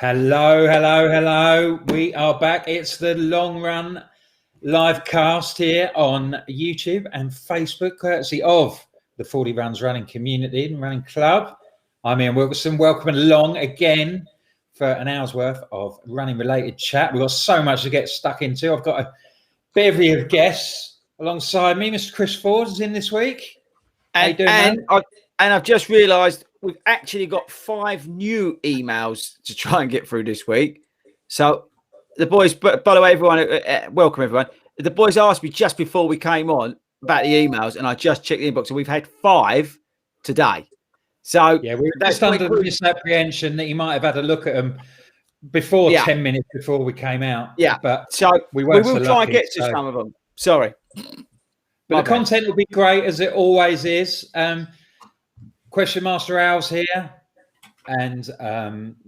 Hello. We are back. It's the long run live cast here on YouTube and Facebook, courtesy of the 40 Runs Running Community and Running Club. I'm Ian Wilkerson. Welcome along again for an hour's worth of running related chat. We've got so much to get stuck into. I've got a bevy of guests alongside me. Mr. Chris Ford is in this week. How you doing, man? I've just realised we've actually got 5 new emails to try and get through this week. So the boys, by the way, everyone, welcome everyone. The boys asked me just before we came on about the emails, and I just checked the inbox, and we've had 5 today. So yeah, we were just under the misapprehension that you might have had a look at them before 10 minutes before we came out. Yeah, but so we will try and get to some of them. Sorry. But the content will be great, as it always is. Question Master Al's here, and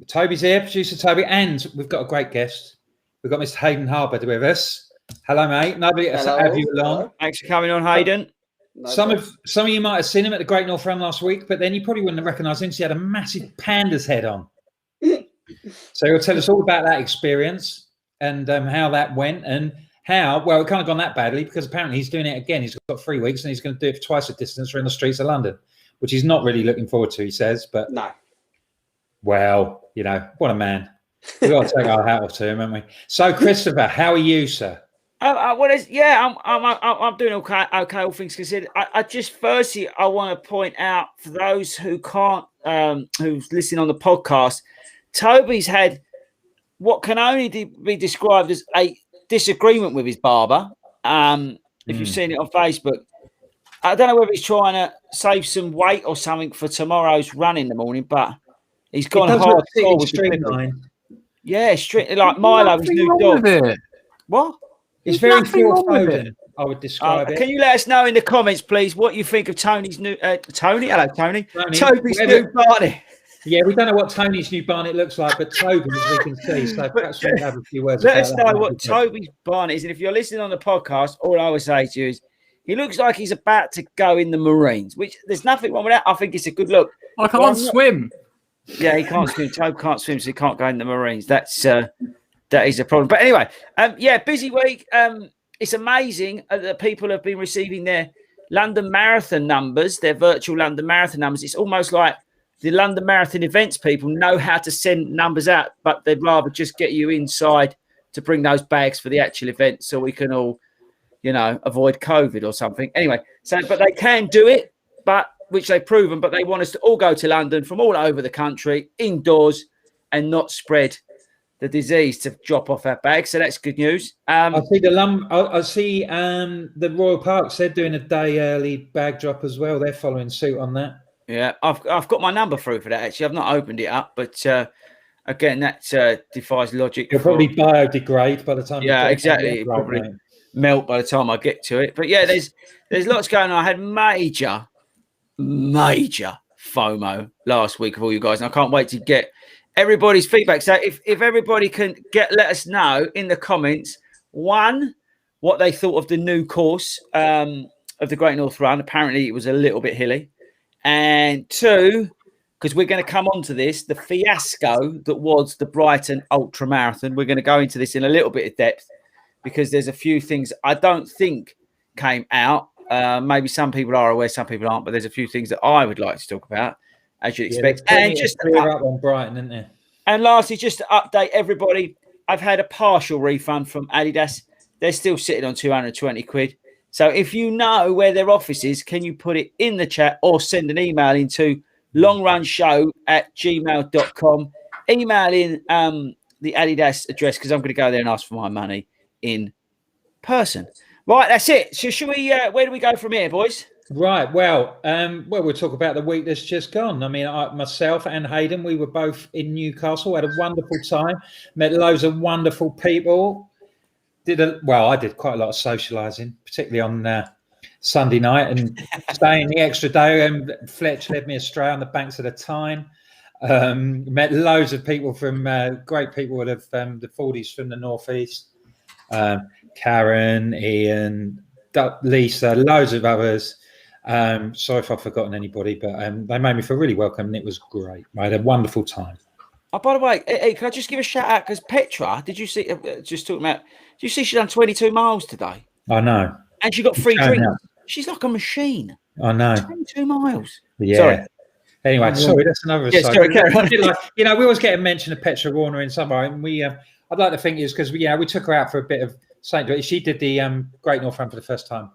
Toby's here, producer Toby, and we've got a great guest. We've got Mr. Hayden Harbour with us. Hello, mate. Nobody has to have you along. Thanks for coming on, Hayden. Some of you might have seen him at the Great North Run last week, but then you probably wouldn't have recognised him. So he had a massive panda's head on. So he'll tell us all about that experience and how that went, and how, well, it kind of gone that badly because apparently he's doing it again. He's got 3 weeks and he's going to do it for twice the distance around the streets of London, which he's not really looking forward to, he says. But no. Well, you know, what a man. We've got to take our hat off to him, haven't we? So, Christopher, how are you, sir? I'm doing okay, all things considered. I just firstly, I want to point out for those who can't, who's listening on the podcast, Toby's had what can only be described as a disagreement with his barber. If you've seen it on Facebook, I don't know whether he's trying to save some weight or something for tomorrow's run in the morning, but he's gone hard with the yeah, straight like Milo, his new dog. What? It's very Phil Foden, I would describe it. Can you let us know in the comments, please, what you think of Tony's new Tony? Hello, Tony. Toby's new Barney. Yeah, we don't know what Tony's new Barnet looks like, but Toby, as we can see, so perhaps we'll have a few words. Let us know what Toby's Barnet is, and if you're listening on the podcast, all I would say to you is he looks like he's about to go in the Marines, which there's nothing wrong with that. I think it's a good look. I can't swim. Yeah, he can't swim. Toby can't swim, so he can't go in the Marines. That is a problem. But anyway, busy week. It's amazing that people have been receiving their London Marathon numbers, their virtual London Marathon numbers. It's almost like the London Marathon events people know how to send numbers out, but they'd rather just get you inside to bring those bags for the actual event so we can all, avoid COVID or something. Anyway, but they can do it, which they've proven, but they want us to all go to London from all over the country, indoors, and not spread the disease to drop off our bags. So that's good news. I see the Royal Parks, they're doing a day early bag drop as well. They're following suit on that. Yeah, I've got my number through for that, actually. I've not opened it up, but again, that defies logic. It'll probably biodegrade by the time. Yeah, exactly. It'll probably melt by the time I get to it. But yeah, there's lots going on. I had major FOMO last week of all you guys, and I can't wait to get everybody's feedback. So if everybody can let us know in the comments, 1, what they thought of the new course of the Great North Run. Apparently, it was a little bit hilly. And 2, because we're going to come on to this, the fiasco that was the Brighton Ultra Marathon. We're going to go into this in a little bit of depth because there's a few things I don't think came out. Maybe some people are aware, some people aren't, but there's a few things that I would like to talk about, as you'd expect. And just clear up on Brighton, isn't there? And lastly, just to update everybody, I've had a partial refund from Adidas. They're still sitting on 220 quid. So if you know where their office is, can you put it in the chat or send an email into longrunshow@gmail.com. Email in the Adidas address because I'm going to go there and ask for my money in person. Right, that's it. So should we? Where do we go from here, boys? Right. Well, we'll talk about the week that's just gone. I mean, myself and Hayden, we were both in Newcastle, had a wonderful time, met loads of wonderful people. I did quite a lot of socialising, particularly on Sunday night, and staying the extra day. And Fletch led me astray on the banks of the Tyne. Met loads of people from great people of the FORDYs from the northeast. Karen, Ian, Lisa, loads of others. Sorry if I've forgotten anybody, but they made me feel really welcome, and it was great. I had a wonderful time. Oh, by the way, hey, can I just give a shout out? Because Petra, did you see? Just talking about, did you see she done 22 miles today? I know. And she got free drinks. She's like a machine. I know. 22 miles. Yeah. Sorry. Anyway, sorry, that's another aside. We always get a mention of Petra Warner in somewhere, and I'd like to think it's because we took her out for a bit of St. Louis. She did the Great North Run for the first time.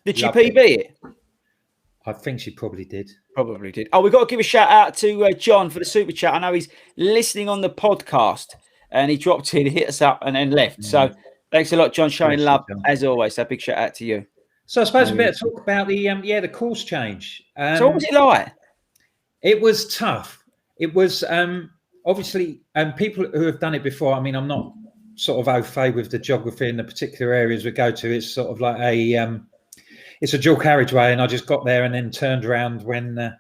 Did she PB it? I think she probably did. Probably did. Oh, we've got to give a shout out to John for the super chat. I know he's listening on the podcast, and he dropped in, hit us up, and then left. So thanks a lot, John, showing love as always. So big shout out to you. So I suppose we better talk about the course change. So what was it like? It was tough. It was obviously people who have done it before. I mean, I'm not sort of au fait with the geography in the particular areas we go to. It's sort of like it's a dual carriageway, and I just got there and then turned around when I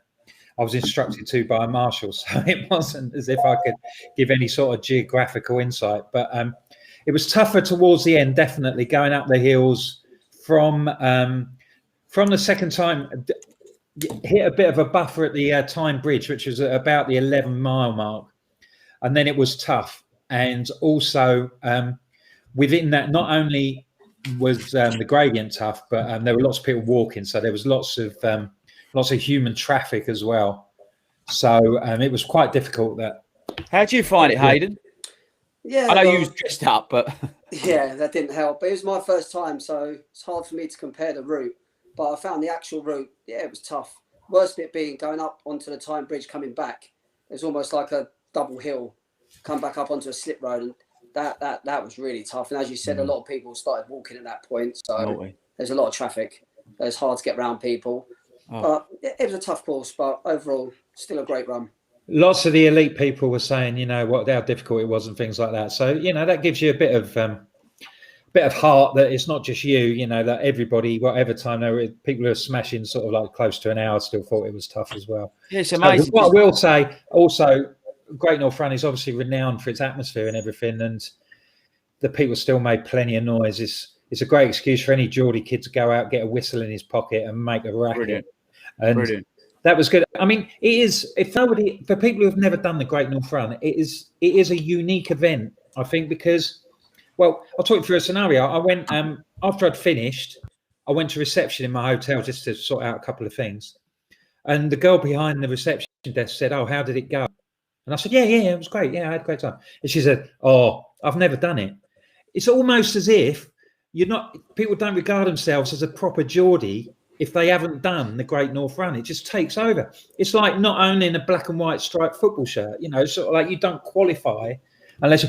was instructed to by a marshal. So it wasn't as if I could give any sort of geographical insight, but it was tougher towards the end, definitely going up the hills from the second time. Hit a bit of a buffer at the Tyne Bridge, which was at about the 11-mile mark, and then it was tough. And also within that, not only was the gradient tough, but there were lots of people walking, so there was lots of human traffic as well. So it was quite difficult. How do you find it, Hayden? Yeah, I know you was dressed up, but yeah, that didn't help. But it was my first time, so it's hard for me to compare the route. But I found the actual route, it was tough. Worst bit being going up onto the Tyne Bridge, coming back. It's almost like a double hill, come back up onto a slip road, and that was really tough. And as you said, a lot of people started walking at that point, so there's a lot of traffic. It's hard to get around people. But it was a tough course, but overall, still a great run. Lots of the elite people were saying, how difficult it was and things like that. So, that gives you a bit of heart that it's not just you, that everybody, whatever time they were, people who are smashing sort of like close to an hour still thought it was tough as well. Yeah, it's amazing. So what I will say also, Great North Run is obviously renowned for its atmosphere and everything, and the people still made plenty of noise. It's a great excuse for any Geordie kid to go out, get a whistle in his pocket and make a racket. Brilliant. And Brilliant. That was good. I mean, it is, for people who have never done the Great North Run, it is a unique event, I think, because, well, I'll talk you through a scenario. I went, after I'd finished, I went to reception in my hotel just to sort out a couple of things. And the girl behind the reception desk said, "Oh, how did it go?" And I said, yeah, it was great. Yeah, I had a great time. And she said, "Oh, I've never done it." It's almost as if people don't regard themselves as a proper Geordie if they haven't done the Great North Run. It just takes over. It's like not owning a black and white striped football shirt. Sort of like you don't qualify unless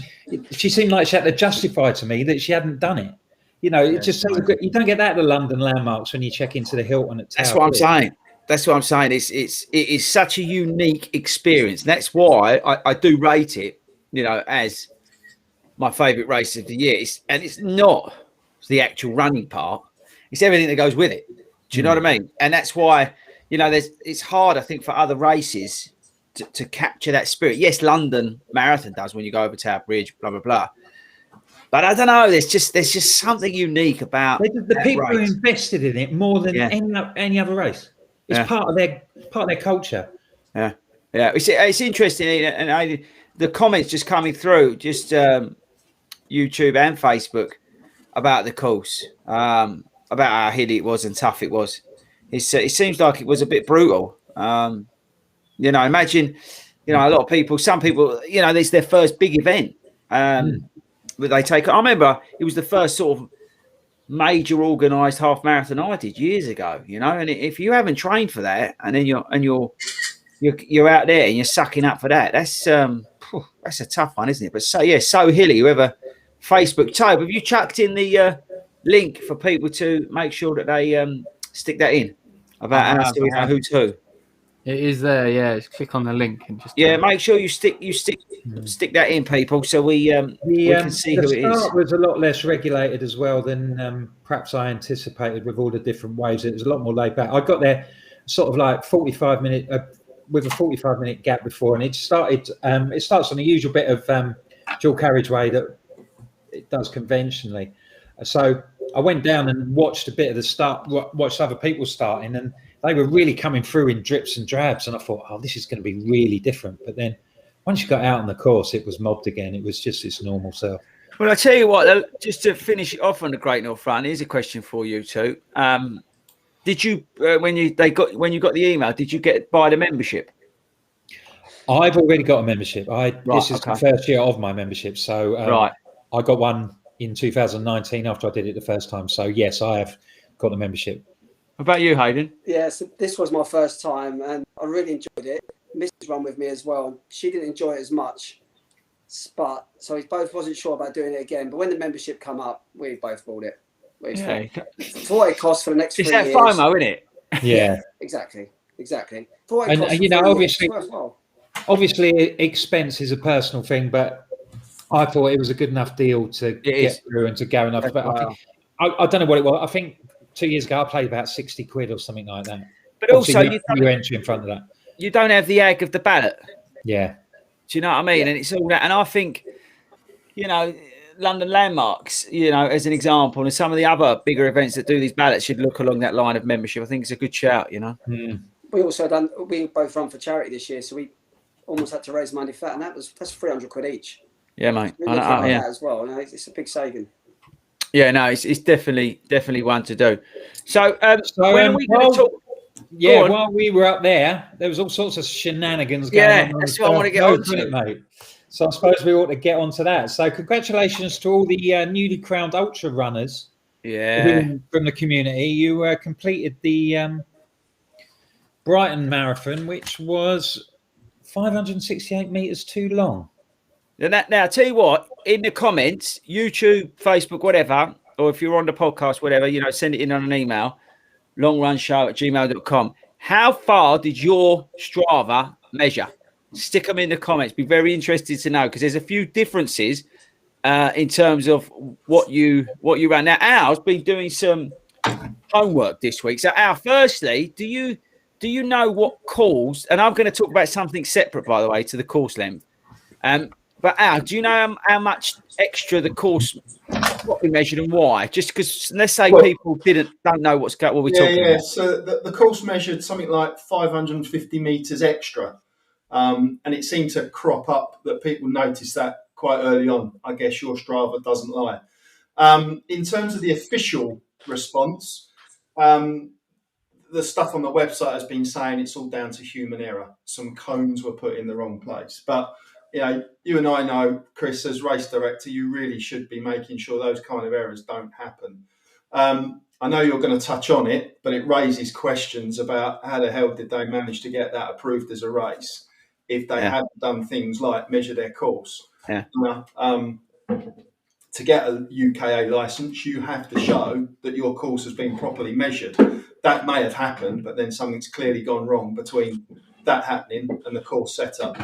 she seemed like she had to justify to me that she hadn't done it. It just you don't get that at the London landmarks when you check into the Hilton at Tower. That's what I'm saying. That's what I'm saying. It is such a unique experience. That's why I do rate it, as my favourite race of the year. It's not the actual running part. It's everything that goes with it. Do you know what I mean? And that's why, it's hard, I think, for other races to capture that spirit. Yes, London Marathon does when you go over Tower Bridge, blah, blah, blah. But I don't know. There's just something unique about the people who invested in it more than any other race. It's part of their culture. Yeah. It's interesting, and the comments just coming through, just YouTube and Facebook about the course, about how hilly it was and tough it was. It seems like it was a bit brutal. Imagine, a lot of people, some people, this is their first big event that they take. I remember it was the first sort of major organised half marathon I did years ago, and if you haven't trained for that and then you're out there and you're sucking up for that, that's a tough one, isn't it? But so hilly. Whoever Facebook Tobe, have you chucked in the link for people to make sure that they stick that in? about how we know who's who. It is there, yeah. Just click on the link and just make sure you stick that in, people, so we can see who it is. The start was a lot less regulated as well than perhaps I anticipated with all the different waves. It was a lot more laid back. I got there sort of like 45 minute with a 45-minute gap before, and it started. It starts on the usual bit of dual carriageway that it does conventionally. So I went down and watched a bit of the start, watched other people starting, and they were really coming through in drips and drabs. And I thought, oh, this is going to be really different. But then once you got out on the course, it was mobbed again. It was just its normal self. Well, I tell you what, just to finish it off on the Great North Run, here's a question for you two. Did you, when you got the email, did you buy the membership? I've already got a membership. This is the first year of my membership. So I got one in 2019 after I did it the first time. So yes, I have got the membership. What about you, Hayden? Yeah, so this was my first time and I really enjoyed it. Mrs. run with me as well. She didn't enjoy it as much, but so we both wasn't sure about doing it again. But when the membership come up, we both bought it. For what it costs for the next 3 years. It's that FOMO, isn't it? Yeah, exactly. For and what it costs you know, years, obviously, expense is a personal thing, but I thought it was a good enough deal to get through and to go enough. But I don't know what it was. I think 2 years ago I played about 60 quid or something like that. But obviously, also, you entry in front of that. You don't have the egg of the ballot. Yeah. Do you know what I mean? Yeah. And it's all that. And I think, you know, London Landmarks, you know, as an example, and some of the other bigger events that do these ballots should look along that line of membership. I think it's a good shout, you know. Mm. We both run for charity this year, so we almost had to raise money for that, and that's 300 quid each. Yeah, mate. That as well. You know, it's a big saving. Yeah, no, it's definitely one to do. So, when are we going to talk? Yeah, while we were up there was all sorts of shenanigans going on. Yeah, that's what I want to get on to, mate. So I suppose we ought to get onto that. So congratulations to all the newly crowned ultra runners. Yeah, from the community. You completed the Brighton Marathon, which was 568 meters too long. Now, I'll tell you what, in the comments, YouTube, Facebook, whatever, or if you're on the podcast, whatever, you know, send it in on an email, longrunshow@gmail.com. How far did your Strava measure? Stick them in the comments. Be very interested to know, because there's a few differences in terms of what you ran. Now, Al's been doing some homework this week. So, Al, firstly, do you know what course? And I'm going to talk about something separate, by the way, to the course length. But Al, do you know how much extra the course what we measured and why? Just because, let's say people don't know what we're talking about. Yeah. So the course measured something like 550 meters extra, and it seemed to crop up that people noticed that quite early on. I guess your Strava doesn't lie. In terms of the official response, the stuff on the website has been saying it's all down to human error. Some cones were put in the wrong place, but you know, you and I know, Chris, as race director, you really should be making sure those kind of errors don't happen. I know you're going to touch on it, but it raises questions about how the hell did they manage to get that approved as a race if they hadn't done things like measure their course. Yeah. To get a UKA license, you have to show that your course has been properly measured. That may have happened, but then something's clearly gone wrong between that happening and the course setup.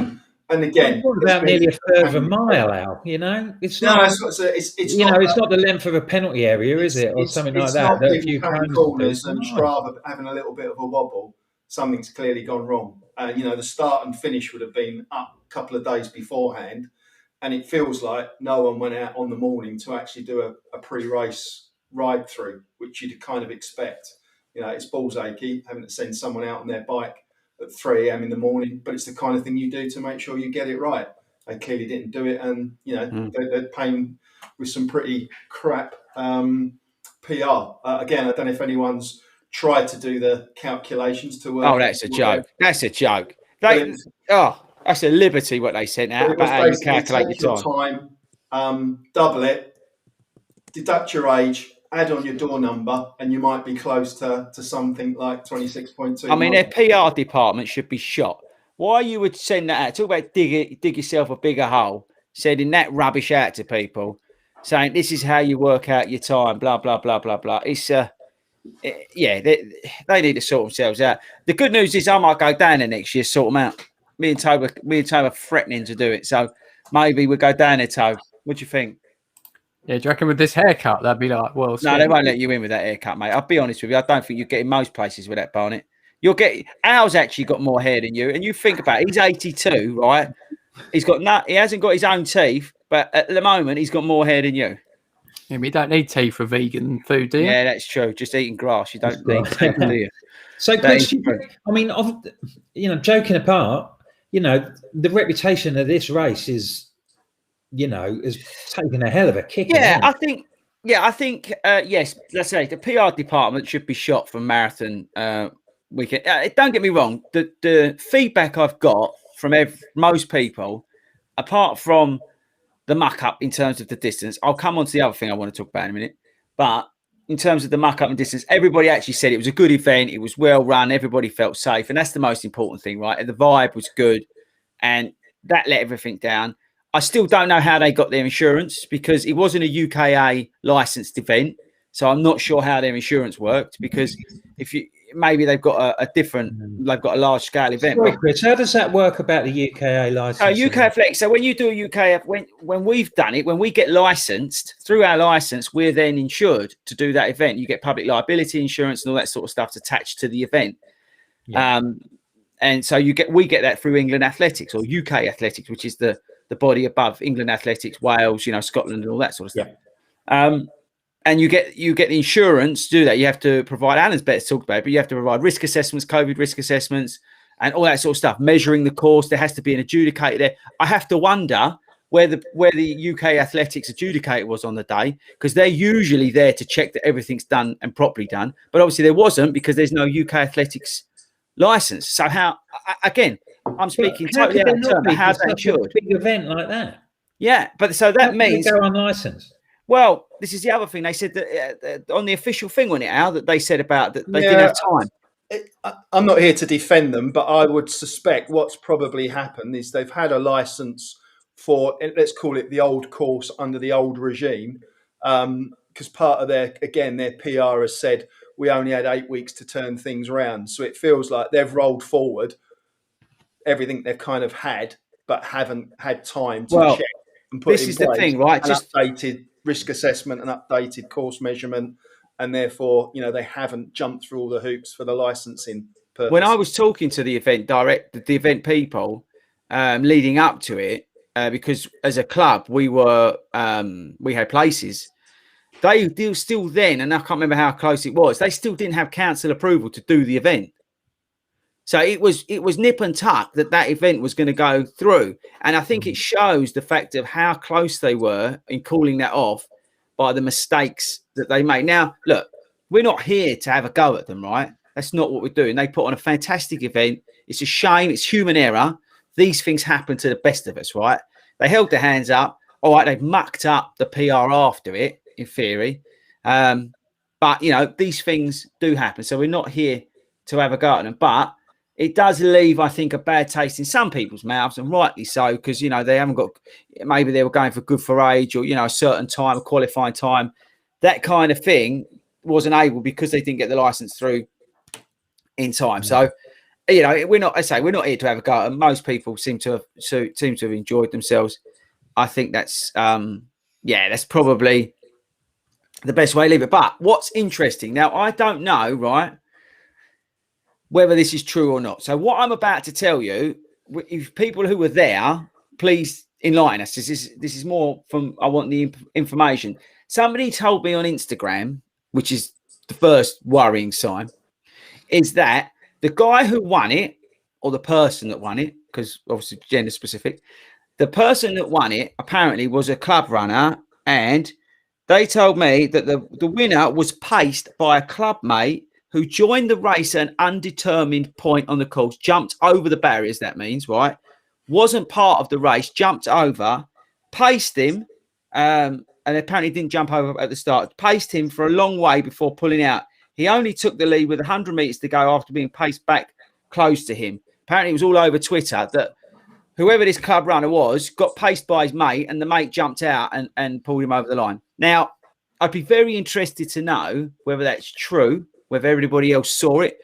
And again, it's about nearly a third of a mile out. You know, it's not. It's you know, it's not the length of a penalty area, is it, or something like that? It's not cutting corners and Strava having a little bit of a wobble. Something's clearly gone wrong. You know, the start and finish would have been up a couple of days beforehand, and it feels like no one went out on the morning to actually do a pre-race ride through, which you'd kind of expect. You know, it's balls achy having to send someone out on their bike at 3 a.m. in the morning, but it's the kind of thing you do to make sure you get it right. They clearly didn't do it, and you know they're paying with some pretty crap PR. Again, I don't know if anyone's tried to do the calculations to work. Oh, that's a joke. That's a joke. That's a liberty what they sent out about how you calculate your time. Double it, deduct your age, add on your door number, and you might be close to something like 26.2. I mean, their PR department should be shot. Why you would send that out? Talk about dig yourself a bigger hole, sending that rubbish out to people, saying this is how you work out your time, blah, blah, blah, blah, blah. It's yeah, they need to sort themselves out. The good news is I might go down there next year, sort them out. Me and Tobe are threatening to do it, so maybe we'll go down there, Tobe. What do you think? Yeah, do you reckon with this haircut, that'd be like, well, No, they won't let you in with that haircut, mate. I'll be honest with you. I don't think you get in most places with that, Barnett. You'll get Al's actually got more hair than you, and you think about it, he's 82, right? He hasn't got his own teeth, but at the moment he's got more hair than you. Yeah, we don't need teeth for vegan food, do you? Yeah, that's true. Just eating grass, you don't need teeth, do you? So, Chris, I mean, joking apart, the reputation of this race is taken a hell of a kick. Yeah, I think, yes, let's say the PR department should be shot from marathon weekend. Don't get me wrong, the feedback I've got from most people, apart from the muck up in terms of the distance, I'll come on to the other thing I want to talk about in a minute, but in terms of the muck up and distance, everybody actually said it was a good event. It was well run. Everybody felt safe. And that's the most important thing, right? And the vibe was good. And that let everything down. I still don't know how they got their insurance because it wasn't a UKA licensed event. So I'm not sure how their insurance worked because maybe they've got they've got a large scale event. Sorry, Chris, how does that work about the UKA license? UK Athletics. So when you do a UK, when we've done it, when we get licensed through our license, we're then insured to do that event. You get public liability insurance and all that sort of stuff attached to the event. Yeah. And so we get that through England Athletics or UK Athletics, which is the body above England Athletics, Wales, Scotland, and all that sort of stuff. Yeah. And you get the insurance to do that. You have to provide, Alan's better to talk about it, but you have to provide risk assessments, COVID risk assessments, and all that sort of stuff. Measuring the course, there has to be an adjudicator there. I have to wonder where the UK Athletics adjudicator was on the day, because they're usually there to check that everything's done and properly done. But obviously there wasn't because there's no UK Athletics license. So I'm speaking totally out of turn. How's that insured? Big event like that. Yeah, but so that means they go unlicensed. Well, this is the other thing. They said that on the official thing on it, Al, that they said about that they didn't have time. I'm not here to defend them, but I would suspect what's probably happened is they've had a license for, let's call it the old course under the old regime, because part of their PR has said we only had 8 weeks to turn things around. So it feels like they've rolled forward everything they've kind of had, but haven't had time to check and put in place. This is the thing, right? Just updated risk assessment and updated course measurement, and therefore, they haven't jumped through all the hoops for the licensing purpose. When I was talking to the event people leading up to it, because as a club we had places. They still then, and I can't remember how close it was, they still didn't have council approval to do the event. So it was nip and tuck that event was going to go through. And I think it shows the fact of how close they were in calling that off by the mistakes that they made. Now, look, we're not here to have a go at them, right? That's not what we're doing. They put on a fantastic event. It's a shame. It's human error. These things happen to the best of us, right? They held their hands up. All right, they've mucked up the PR after it, in theory. But, these things do happen. So we're not here to have a go at them. But it does leave, I think, a bad taste in some people's mouths, and rightly so, because, they haven't got, maybe they were going for good for age or, a certain time, a qualifying time. That kind of thing wasn't able because they didn't get the license through in time. So, we're not here to have a go. And most people seem to have enjoyed themselves. I think that's, that's probably the best way to leave it. But what's interesting, now, I don't know, right, whether this is true or not. So what I'm about to tell you, if people who were there, please enlighten us. This is more from, I want the information. Somebody told me on Instagram, which is the first worrying sign, is that the guy who won it, or the person that won it, because obviously gender specific, the person that won it apparently was a club runner, and they told me that the winner was paced by a club mate who joined the race at an undetermined point on the course, jumped over the barriers, that means, right? Wasn't part of the race, jumped over, paced him, and apparently didn't jump over at the start, paced him for a long way before pulling out. He only took the lead with 100 metres to go after being paced back close to him. Apparently it was all over Twitter that whoever this club runner was got paced by his mate, and the mate jumped out and pulled him over the line. Now, I'd be very interested to know whether that's true whether everybody else saw it.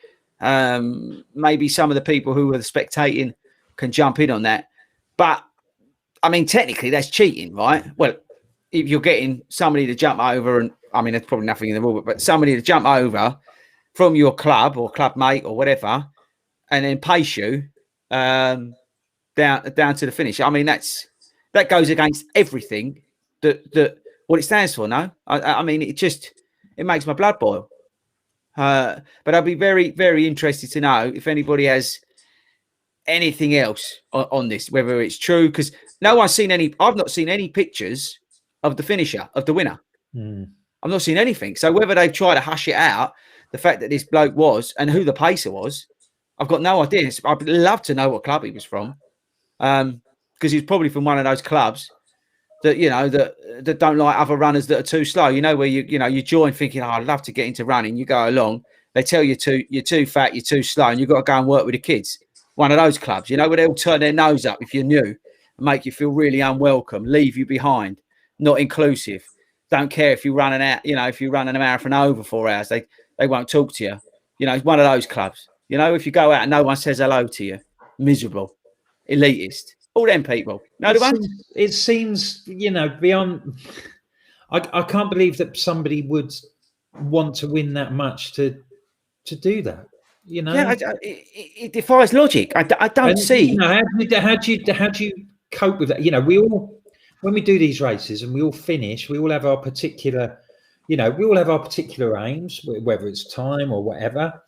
Maybe some of the people who were spectating can jump in on that. But I mean, technically, that's cheating, right? Well, if you're getting somebody to jump over, and I mean, there's probably nothing in the rule book, but somebody to jump over from your club or club mate or whatever, and then pace you down to the finish. I mean, that goes against everything that what it stands for. No, I mean, it makes my blood boil. But I'd be very, very interested to know if anybody has anything else on this, whether it's true, because no one's seen any. I've not seen any pictures of the finisher, of the winner. I've not seen anything. So whether they've tried to hush it out, the fact that this bloke was and who the pacer was, I've got no idea. I'd love to know what club he was from, because he's probably from one of those clubs that, you know, that don't like other runners that are too slow. You know, where you join thinking, oh, I'd love to get into running. You go along, they tell you you're too fat, you're too slow, and you've got to go and work with the kids. One of those clubs, you know, where they'll turn their nose up if you're new and make you feel really unwelcome, leave you behind, not inclusive. Don't care if you're running out, you know, if you're running a marathon over 4 hours, they won't talk to you. You know, it's one of those clubs. You know, if you go out and no one says hello to you, miserable, elitist, all them people. No, it seems, you know, beyond. I can't believe that somebody would want to win that much to do that. You know, yeah, it defies logic. I don't see. You know, how do you cope with that? You know, we all, when we do these races and we all finish, we all have our particular, you know, we all have our particular aims, whether it's time or whatever,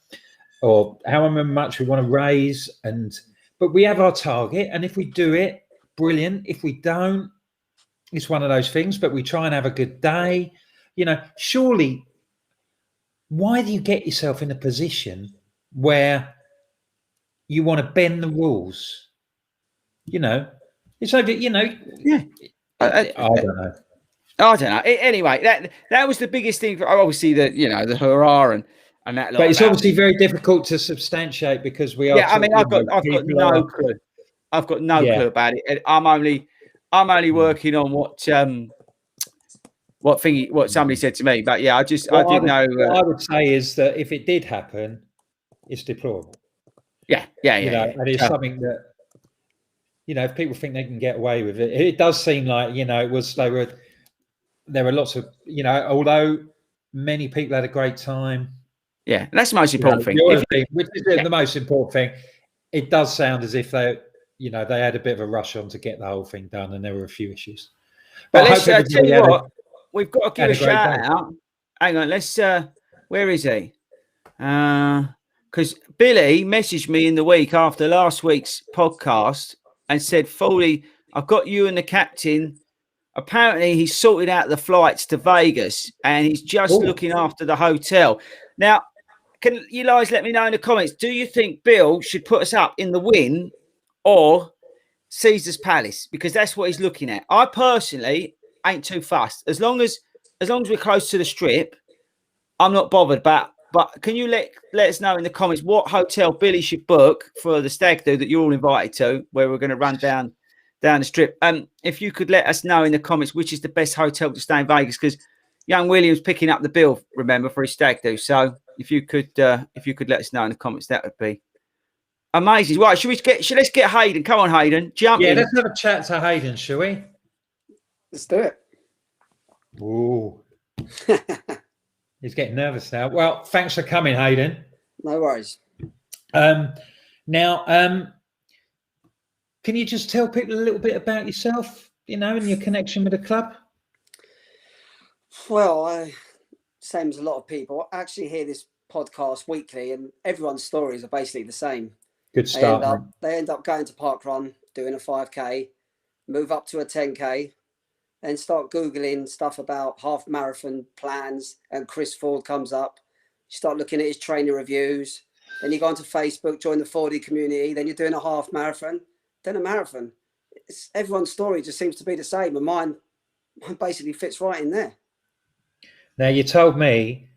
or however much we want to raise, but we have our target, and if we do it, brilliant. If we don't, it's one of those things. But we try and have a good day. You know, surely, why do you get yourself in a position where you want to bend the rules? You know, it's over. You know, yeah. I don't know. I don't know. Anyway, that was the biggest thing. Obviously, the hurrah and that. But it's obviously very difficult to substantiate because we are. Yeah, I mean, I've got no clue. I've got no clue about it. I'm only working on what somebody said to me. But yeah, I didn't know. What I would say is that if it did happen, it's deplorable. Yeah. And it's something that, you know, if people think they can get away with it, it does seem like, you know, there were lots of, you know, although many people had a great time. Yeah, that's the most important thing. Which is the most important thing. It does sound as if they had a bit of a rush on to get the whole thing done, and there were a few issues. But let's tell you what, we've got to give a shout out. Hang on, let's. Where is he? Because Billy messaged me in the week after last week's podcast and said, "FORDY, I've got you and the captain. Apparently, he's sorted out the flights to Vegas, and he's just looking after the hotel." Now, can you guys let me know in the comments? Do you think Bill should put us up in the Wynn or Caesar's Palace? Because that's what he's looking at. I personally ain't too fussed. As long as we're close to the Strip, I'm not bothered. But can you let us know in the comments what hotel Billy should book for the stag do that you're all invited to, where we're going to run down the Strip? If you could let us know in the comments which is the best hotel to stay in Vegas, because young William's picking up the bill, remember, for his stag do. So if you could let us know in the comments, that would be amazing. Right, let's get Hayden. Come on, Hayden, jump in. Yeah, let's have a chat to Hayden, shall we? Let's do it. Ooh. He's getting nervous now. Well, thanks for coming, Hayden. No worries. Now, can you just tell people a little bit about yourself, you know, and your connection with the club? Well, same as a lot of people. I actually hear this podcast weekly, and everyone's stories are basically the same. Good start. They end up going to Parkrun, doing a 5K, move up to a 10K, and start Googling stuff about half marathon plans, and Chris Ford comes up. You start looking at his trainer reviews. Then you go onto Facebook, join the FORDY community. Then you're doing a half marathon, then a marathon. Everyone's story just seems to be the same, and mine basically fits right in there. Now, you told me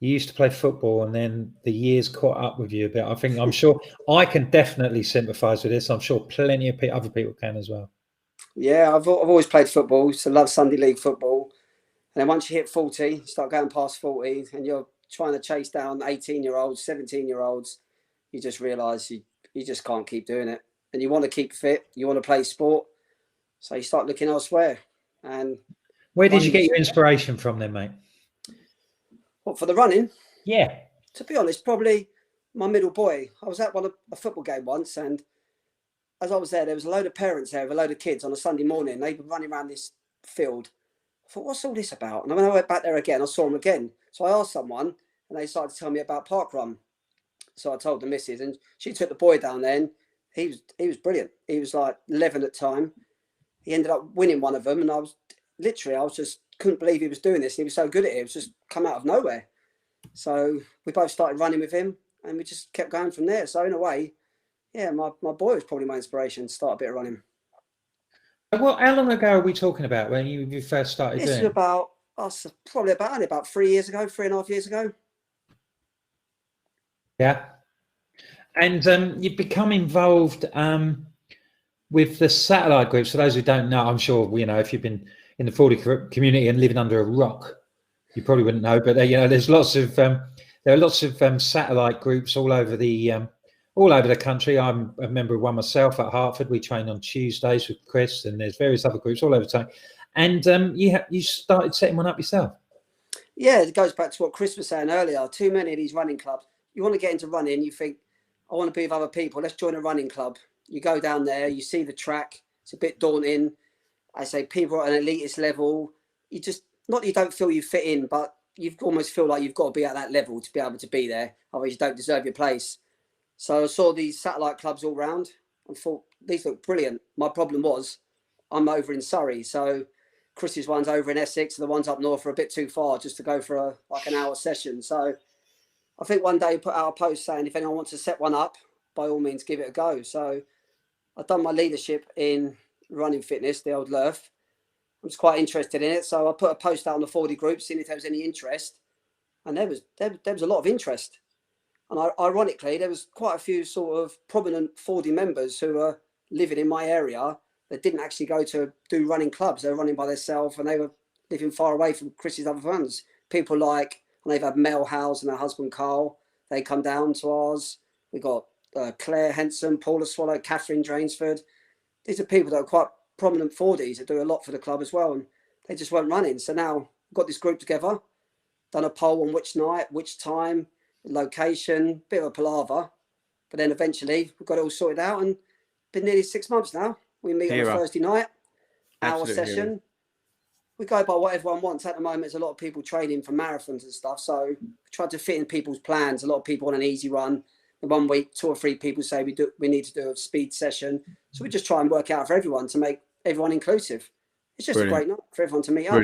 you used to play football and then the years caught up with you a bit. I'm sure I can definitely sympathise with this. I'm sure plenty of other people can as well. Yeah, I've always played football, so love Sunday league football. And then once you hit 40, you start going past 40 and you're trying to chase down 18-year-olds, 17-year-olds, you just realise you just can't keep doing it. And you want to keep fit, you want to play sport, so you start looking elsewhere. And where did you get your inspiration from then, mate? what, for the running? Yeah. To be honest, probably my middle boy. I was at a football game once, and as I was there was a load of parents there with a load of kids on a Sunday morning. They were running around this field. I thought, what's all this about? And when I went back there again, I saw them again. So I asked someone, and they started to tell me about parkrun. So I told the missus, and she took the boy down there, and he was brilliant. He was like 11 at the time. He ended up winning one of them, and I just couldn't believe he was doing this. He was so good at it. It was just come out of nowhere. So we both started running with him, and we just kept going from there. So in a way, yeah, my boy was probably my inspiration to start a bit of running. Well, how long ago are we talking about when you first started doing it? This is probably about 3 years ago, 3.5 years ago. Yeah. And you've become involved with the satellite groups. For those who don't know, I'm sure, if you've been in the FORDY community and living under a rock, you probably wouldn't know, but there's lots of satellite groups all over the country. I'm a member of one myself at Hertford. We train on Tuesdays with Chris, and there's various other groups all over town. And you started setting one up yourself. Yeah, it goes back to what Chris was saying earlier. Too many of these running clubs. You want to get into running, you think, I want to be with other people. Let's join a running club. You go down there, you see the track. It's a bit daunting. I say people at an elitist level. You just, not that you don't feel you fit in, but you almost feel like you've got to be at that level to be able to be there. Otherwise, you don't deserve your place. So I saw these satellite clubs all round and thought, these look brilliant. My problem was, I'm over in Surrey. So Chris's one's over in Essex, and the ones up north are a bit too far just to go for an hour session. So I think one day he put out a post saying, if anyone wants to set one up, by all means, give it a go. So I've done my leadership in running fitness, the old LERF. I was quite interested in it. So I put a post out on the FORDY group, seeing if there was any interest. And there was a lot of interest. And ironically, there was quite a few sort of prominent FORDY members who were living in my area that didn't actually go to do running clubs. They were running by themselves, and they were living far away from Chris's other friends. People like, and they've had Mel Howes and her husband Carl. They come down to ours. We got Claire Henson, Paula Swallow, Catherine Drainsford. These are people that are quite prominent FORDYs that do a lot for the club as well, and they just weren't running. So now we've got this group together, done a poll on which night, which time, location, bit of a palaver, but then eventually we've got it all sorted out, and been nearly 6 months now. We meet on a Thursday night, hour session. We go by what everyone wants. At the moment, there's a lot of people training for marathons and stuff, so we try to fit in people's plans. A lot of people want an easy run. In 1 week, 2 or 3 people say we need to do a speed session. So we just try and work out for everyone to make everyone inclusive. It's just a great night for everyone to meet up.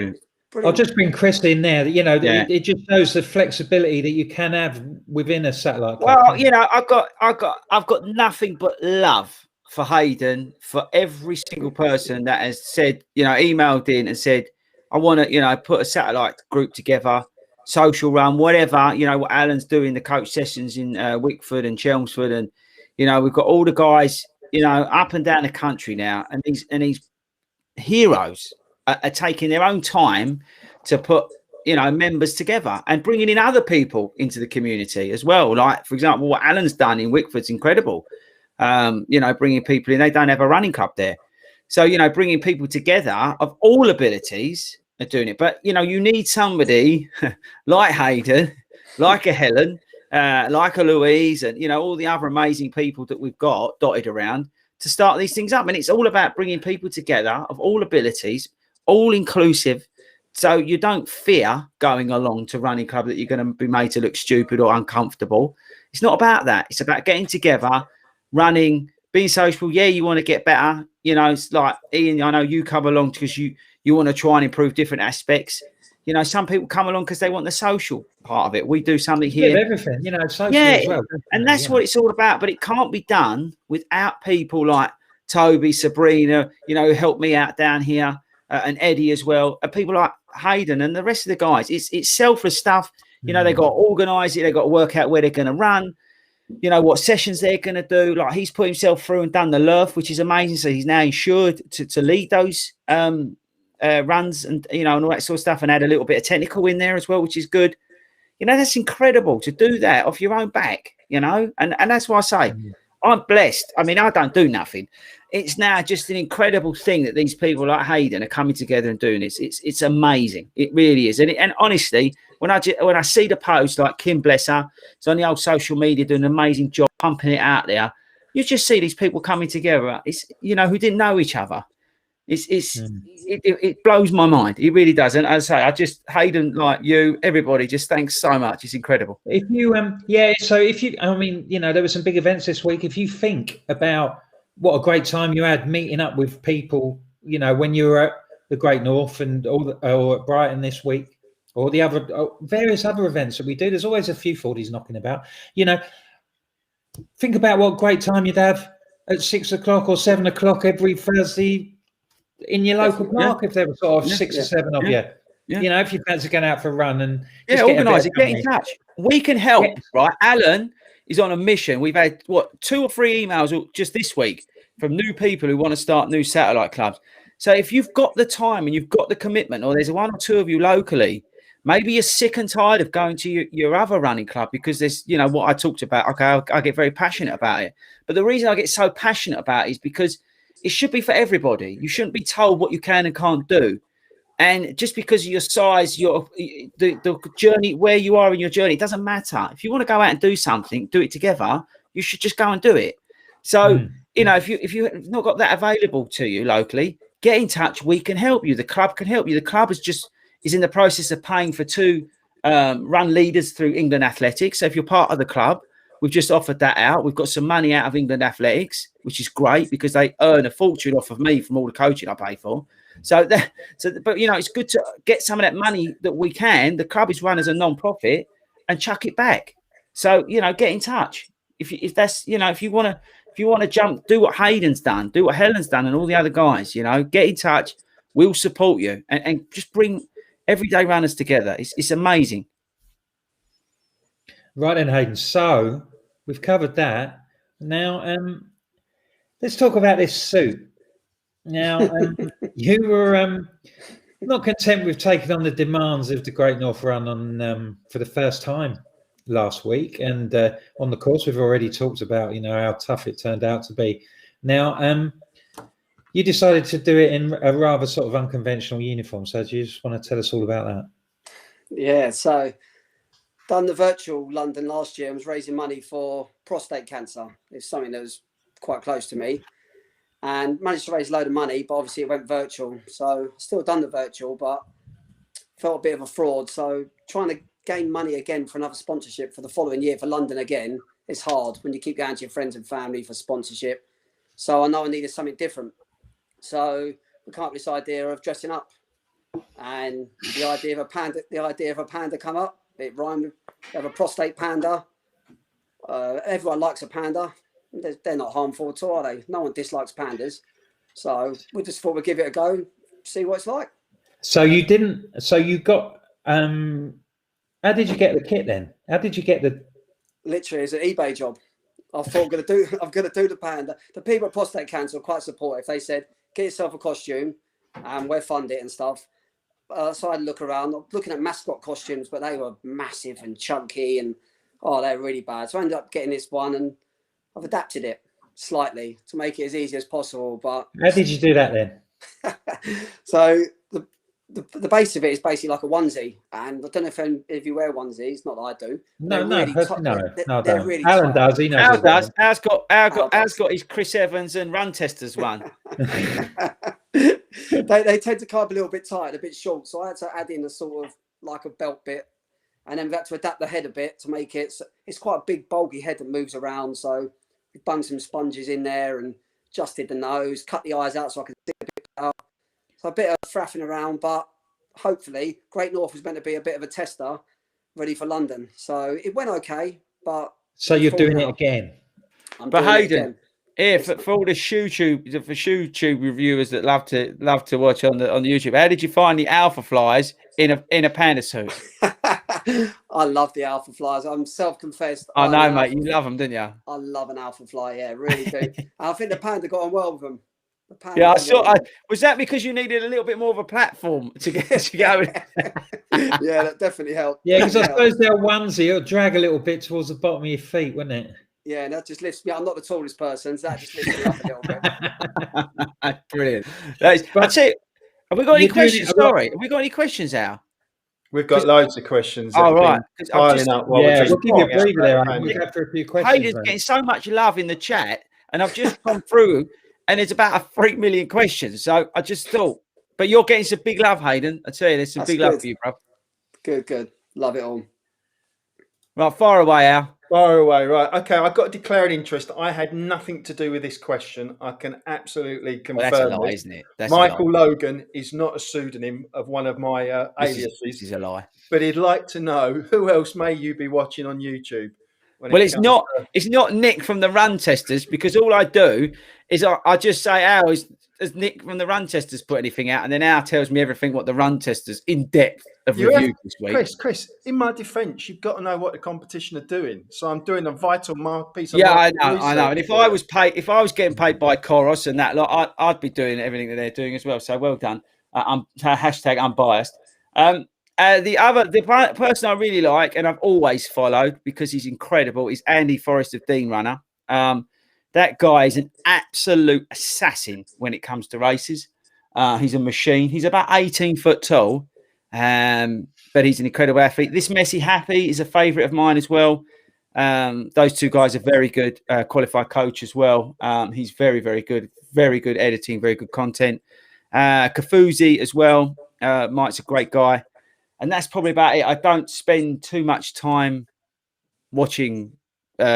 I'll just bring Chris in there. It just shows the flexibility that you can have within a satellite club. Well, I've got nothing but love for Hayden, for every single person that has said, emailed in and said, I want to, put a satellite group together, social run, whatever, what Alan's doing, the coach sessions in Wickford and Chelmsford. And, we've got all the guys, up and down the country now. And these heroes are taking their own time to put, members together and bringing in other people into the community as well. Like, for example, what Alan's done in Wickford's incredible. Bringing people in, they don't have a running club there. So, bringing people together of all abilities are doing it. But, you need somebody like Hayden, like a Helen, like a Louise, and, all the other amazing people that we've got dotted around to start these things up. And it's all about bringing people together of all abilities, all inclusive. So you don't fear going along to running club that you're going to be made to look stupid or uncomfortable. It's not about that. It's about getting together, running, being social. Yeah, you want to get better. It's like, Ian, I know you come along because you want to try and improve different aspects. Some people come along because they want the social part of it. We do something here. Everything, social as well. And that's what it's all about. But it can't be done without people like Toby, Sabrina, who helped me out down here, and Eddie as well, and people like Hayden and the rest of the guys. It's selfless stuff. They got to organise it. They got to work out where they're going to run. What sessions they're going to do. Like, he's put himself through and done the LERF, which is amazing. So he's now insured to lead those runs and, and all that sort of stuff, and add a little bit of technical in there as well, which is good. You know, that's incredible to do that off your own back, you know, and that's why I say I'm blessed. I mean, I don't do nothing. It's now just an incredible thing that these people like Hayden are coming together and doing this. It's amazing. It really is. And honestly, when I see the post, like Kim, bless her, it's on the old social media doing an amazing job pumping it out there. You just see these people coming together. It's, you know, who didn't know each other. It blows my mind. It really does. And as I say, Hayden, like you, everybody, just thanks so much. It's incredible. If you so if you, I mean, you know, there were some big events this week. If you think about what a great time you had meeting up with people, you know, when you were at the Great North and or at Brighton this week, or the other various other events that we do, there's always a few 40s knocking about. You know, think about what great time you'd have at 6 o'clock or 7 o'clock every Thursday in your local park, if there were sort of 6 or 7 of you. You know, if you fancy going out for a run and organise it, get in touch. We can help, right? Alan is on a mission. We've had 2 or 3 emails just this week from new people who want to start new satellite clubs. So if you've got the time and you've got the commitment, or there's 1 or 2 of you locally, maybe you're sick and tired of going to your other running club because there's, you know, what I talked about. Okay, I get very passionate about it. But the reason I get so passionate about it is because it should be for everybody. You shouldn't be told what you can and can't do. And just because of your size, the journey, where you are in your journey, it doesn't matter. If you want to go out and do something, do it together, you should just go and do it. So, you know, if you've not got that available to you locally, get in touch. We can help you. The club can help you. The club is in the process of paying for 2 run leaders through England Athletics. So if you're part of the club, we've just offered that out. We've got some money out of England Athletics, which is great because they earn a fortune off of me from all the coaching I pay for. But you know, it's good to get some of that money that we can. The club is run as a non-profit, and chuck it back. So, you know, get in touch. If that's, you know, if you want to jump, do what Hayden's done, do what Helen's done, and all the other guys. You know, get in touch. We'll support you and just bring everyday runners together. It's amazing. Right then, Hayden. So we've covered that. Now, let's talk about this suit. Now, you were not content with taking on the demands of the Great North Run on for the first time last week, and on the course we've already talked about, you know, how tough it turned out to be. Now, you decided to do it in a rather sort of unconventional uniform. So do you just want to tell us all about that? Yeah, so done the virtual London last year and was raising money for prostate cancer. It's something that was quite close to me. And managed to raise a load of money, but obviously it went virtual. So still done the virtual, but felt a bit of a fraud. So trying to gain money again for another sponsorship for the following year for London again, it's hard when you keep going to your friends and family for sponsorship. So I know I needed something different. So we came up with this idea of dressing up, and the idea of a panda come up. It rhymed with, we have a prostate panda. Everyone likes a panda. They're not harmful at all, are they? No one dislikes pandas. So we just thought we'd give it a go, see what it's like. So you didn't, so you got, how did you get the kit then? How did you get the? Literally, it's an eBay job. I thought I'm going to do the panda. The people at Prostate Cancer were quite supportive. They said, get yourself a costume and we'll fund it and stuff. So I had a look around, looking at mascot costumes, but they were massive and chunky and, they're really bad. So I ended up getting this one, and I've adapted it slightly to make it as easy as possible. But how did you do that then? So the base of it is basically like a onesie, and I don't know if you wear onesies. Not that I do. No, they're really Alan does. He knows. Al does. Al's got his Chris Evans and Run Testers one. They tend to come up a little bit tight, a bit short. So I had to add in a sort of like a belt bit, and then we had to adapt the head a bit to make it. It's quite a big, bulgy head that moves around. So we bunged some sponges in there and adjusted the nose, cut the eyes out so I could see a bit better. So a bit of fraffing around, but hopefully Great North was meant to be a bit of a tester, ready for London. So it went okay, but so you're doing it again. But Hayden, for all the shoe tube reviewers that love to watch on the YouTube, how did you find the alpha flies in a panda suit? I love the alpha flies. I'm self-confessed. I know, mate. You love them, didn't you? I love an alpha fly. Yeah, really do. I think the panda got on well with them. Yeah, I saw. Was that because you needed a little bit more of a platform to get to go? Yeah, that definitely helped. Yeah, because I suppose they're onesie. It'll drag a little bit towards the bottom of your feet, wouldn't it? Yeah, and that just lifts me. I'm not the tallest person, so that just lifts me up a little bit. Brilliant. I tell you, have we got any questions? Sorry, have we got any questions, Al? We've got loads of questions. All right. Piling up while Yeah, we're just we'll give you a breather there. We'll go for a few questions. Hayden's getting so much love in the chat, and I've just gone through, and it's about 3 million questions. So I just thought, but you're getting some big love, Hayden. I tell you, there's some big love for you, bro. Good. Love it all. Right, far away, Al. Far away, right. Okay, I've got to declare an interest. I had nothing to do with this question. I can absolutely confirm. Well, that's a lie, isn't it? That's Michael Logan is not a pseudonym of one of my aliases. This is a lie. But he'd like to know, who else may you be watching on YouTube? Well, it's not Nick from the Run Testers, because all I do is I just say, Al, has Nick from the Run Testers put anything out? And then Al tells me everything what the Run Testers in depth have reviewed this week. Chris, in my defence, you've got to know what the competition are doing. So I'm doing a vital piece of I know. And if I was getting paid by Coros and that lot, I'd be doing everything that they're doing as well. So well done. I'm hashtag unbiased. The person I really like and I've always followed because he's incredible is Andy Forrest of Dean Runner. That guy is an absolute assassin when it comes to races. He's a machine. He's about 18 foot tall, but he's an incredible athlete. This Messy Happy is a favourite of mine as well. Those two guys are very good, qualified coach as well. He's very, very good editing, very good content. Kafuzi as well. Mike's a great guy. And that's probably about it. I don't spend too much time watching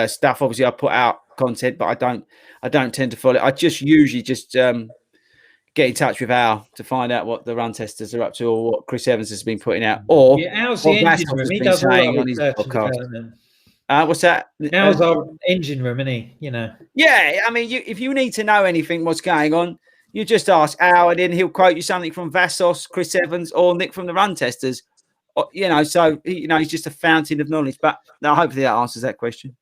stuff. Obviously, I put out content, but I don't tend to follow it. I just usually get in touch with Al to find out what the Run Testers are up to or what Chris Evans has been putting out. Or Al's the engine room. He does saying on his podcast. What's that? Al's our engine room, isn't he? You know. Yeah, I mean, if you need to know anything, what's going on, you just ask Al, and then he'll quote you something from Vassos, Chris Evans, or Nick from the Run Testers. So he's just a fountain of knowledge. But no, hopefully that answers that question.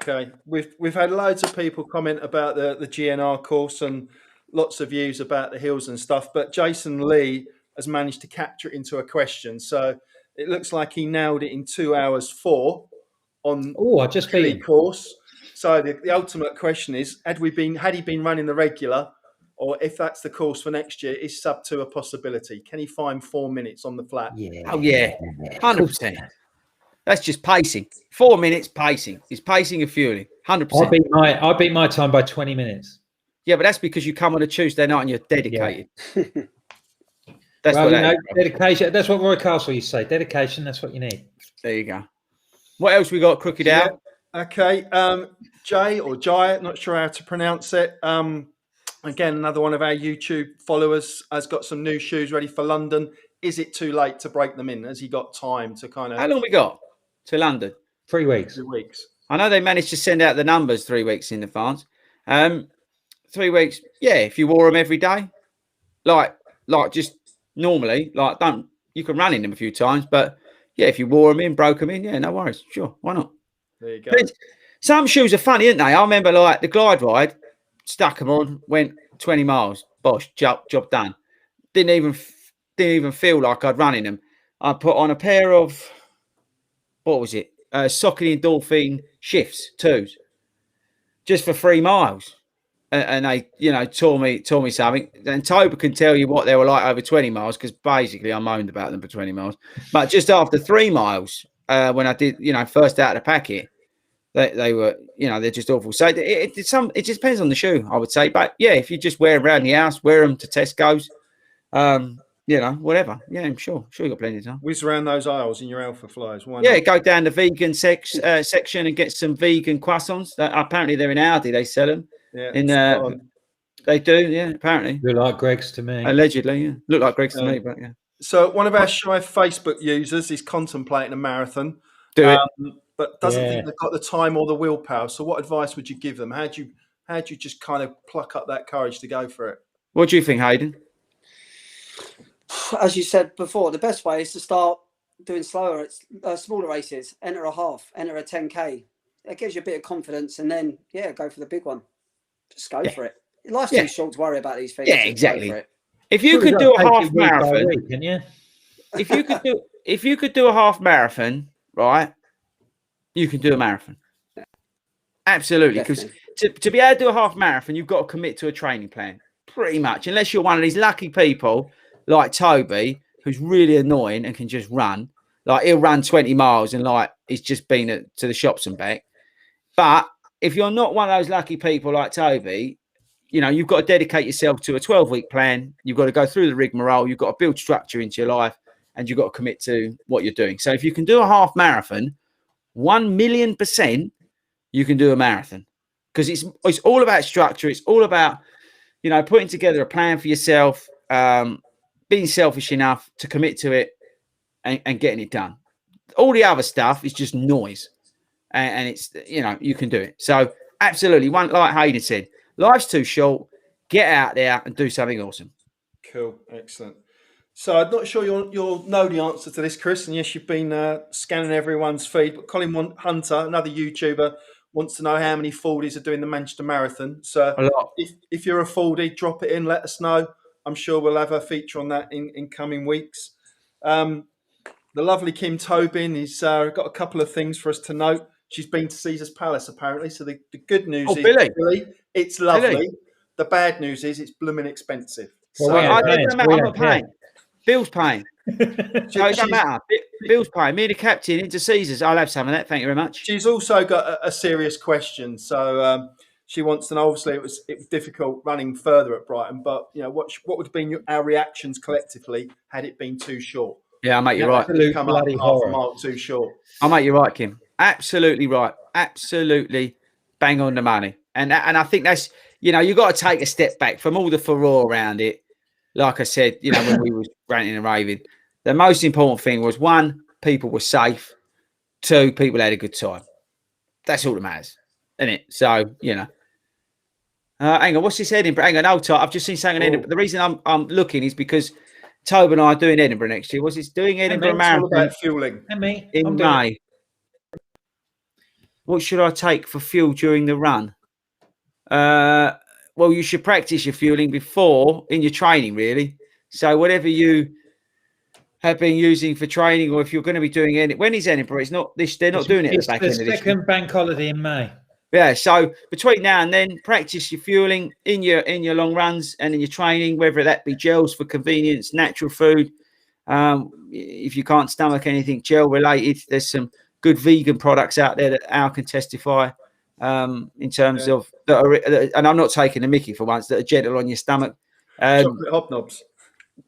Okay, we've had loads of people comment about the GNR course and lots of views about the hills and stuff. But Jason Lee has managed to capture it into a question, so it looks like he nailed it in 2 hours 4 on the course. So the ultimate question is: had he been running the regular? Or if that's the course for next year, is sub 2 a possibility? Can he find 4 minutes on the flat? Yeah. Oh, yeah. 100%. That's just pacing. 4 minutes pacing. It's pacing and fueling. 100%. I beat my time by 20 minutes. Yeah, but that's because you come on a Tuesday night and you're dedicated. Yeah. Dedication. That's what Roy Castle used to say. Dedication, that's what you need. There you go. What else we got, Crooked out? Okay. Jay or Jai, not sure how to pronounce it. Again, another one of our YouTube followers has got some new shoes ready for London. Is it too late to break them in? Has he got time to kind of... How long we got to London? 3 weeks. 2 weeks. I know they managed to send out the numbers 3 weeks in advance. 3 weeks, yeah, if you wore them every day. Like just normally, you can run in them a few times, but yeah, if you wore them in, broke them in, yeah, no worries. Sure, why not? There you go. But some shoes are funny, aren't they? I remember the Glide Ride, stuck them on, went 20 miles, bosh, job done. Didn't even feel like I'd run in them. I put on a pair of, what was it? Saucony Dolphin Shifts 2s, just for 3 miles. And they, tore me something. And Toba can tell you what they were like over 20 miles, because basically I moaned about them for 20 miles. But just after 3 miles, when I did, first out of the packet, they were, they're just awful. So it just depends on the shoe, I would say. But yeah, if you just wear them around the house, wear them to Tesco's, whatever. Yeah, I'm sure you got plenty of time. Whiz around those aisles in your Alpha Flies. Why not? Yeah, go down the vegan section and get some vegan croissants. Apparently they're in Aldi. They sell them. Yeah, they do. Yeah, apparently. Look like Greg's to me. Allegedly, yeah. Look like Greg's to me, but yeah. So one of our shy Facebook users is contemplating a marathon. Do it. But doesn't think they've got the time or the willpower. So what advice would you give them? How'd you just kind of pluck up that courage to go for it? What do you think, Hayden? As you said before, the best way is to start doing smaller races. Enter a half, enter a 10K. It gives you a bit of confidence, and then go for the big one. Just go for it. Life's Yeah. too short to worry about these things. Yeah, Just go exactly. for it. If you Probably could gotta do a take it half week by marathon, week, can you? if you could do a half marathon, right, you can do a marathon. Absolutely, because to be able to do a half marathon, you've got to commit to a training plan, pretty much. Unless you're one of these lucky people like Toby, who's really annoying and can just run. Like he'll run 20 miles and like he's just been to the shops and back. But if you're not one of those lucky people like Toby, you know, you've got to dedicate yourself to a 12-week plan. You've got to go through the rigmarole. You've got to build structure into your life, and you've got to commit to what you're doing. So if you can do a half marathon, 1,000,000% you can do a marathon, because it's all about structure. It's all about, you know, putting together a plan for yourself, being selfish enough to commit to it and getting it done. All the other stuff is just noise. And it's, you know, you can do it. So absolutely, one, like Hayden said, life's too short. Get out there and do something awesome. Cool, excellent. So I'm not sure you'll know the answer to this, Chris. And yes, you've been scanning everyone's feed. But Colin Hunter, another YouTuber, wants to know how many Fordies are doing the Manchester Marathon. So A lot. if you're a Fordy, drop it in. Let us know. I'm sure we'll have a feature on that in coming weeks. The lovely Kim Tobin has got a couple of things for us to note. She's been to Caesar's Palace, apparently. So the good news is, Billy, it's lovely. Billy. The bad news is it's blooming expensive. Well, So, we ain't paying, I'm not paying. Bill's paying. So it doesn't matter. Bill's paying. Me and the captain into Caesar's. I'll have some of that. Thank you very much. She's also got a serious question. So she wants to know, obviously, it was difficult running further at Brighton, but you know, what would have been our reactions collectively had it been too short? Yeah, I'll make you right. Absolute Come up bloody half horror. a mile too short. I'll make you right, Kim. Absolutely right. Absolutely bang on the money. And I think that's, you know, you've got to take a step back from all the furore around it. Like I said, you know, when we was ranting and raving, the most important thing was, one, people were safe. Two, people had a good time. That's all that matters, isn't it? So, you know. Hang on, what's this Edinburgh? Hang on, hold tight. I've just seen something in Edinburgh. The reason I'm looking is because Tobe and I are doing Edinburgh next year. What's this doing Edinburgh Marathon? It's all about fueling. And me, In May. What should I take for fuel during the run? Well, you should practice your fueling before in your training, really. So whatever you have been using for training, or if you're going to be doing it, when is Edinburgh? It's not this. They're not doing it at the back end of this. Second bank holiday in May. Yeah. So between now and then, practice your fueling in your long runs and in your training, whether that be gels for convenience, natural food. If you can't stomach anything gel related, there's some good vegan products out there that Al can testify in terms of that are, and I'm not taking the mickey for once, that are gentle on your stomach. Chocolate hobnobs.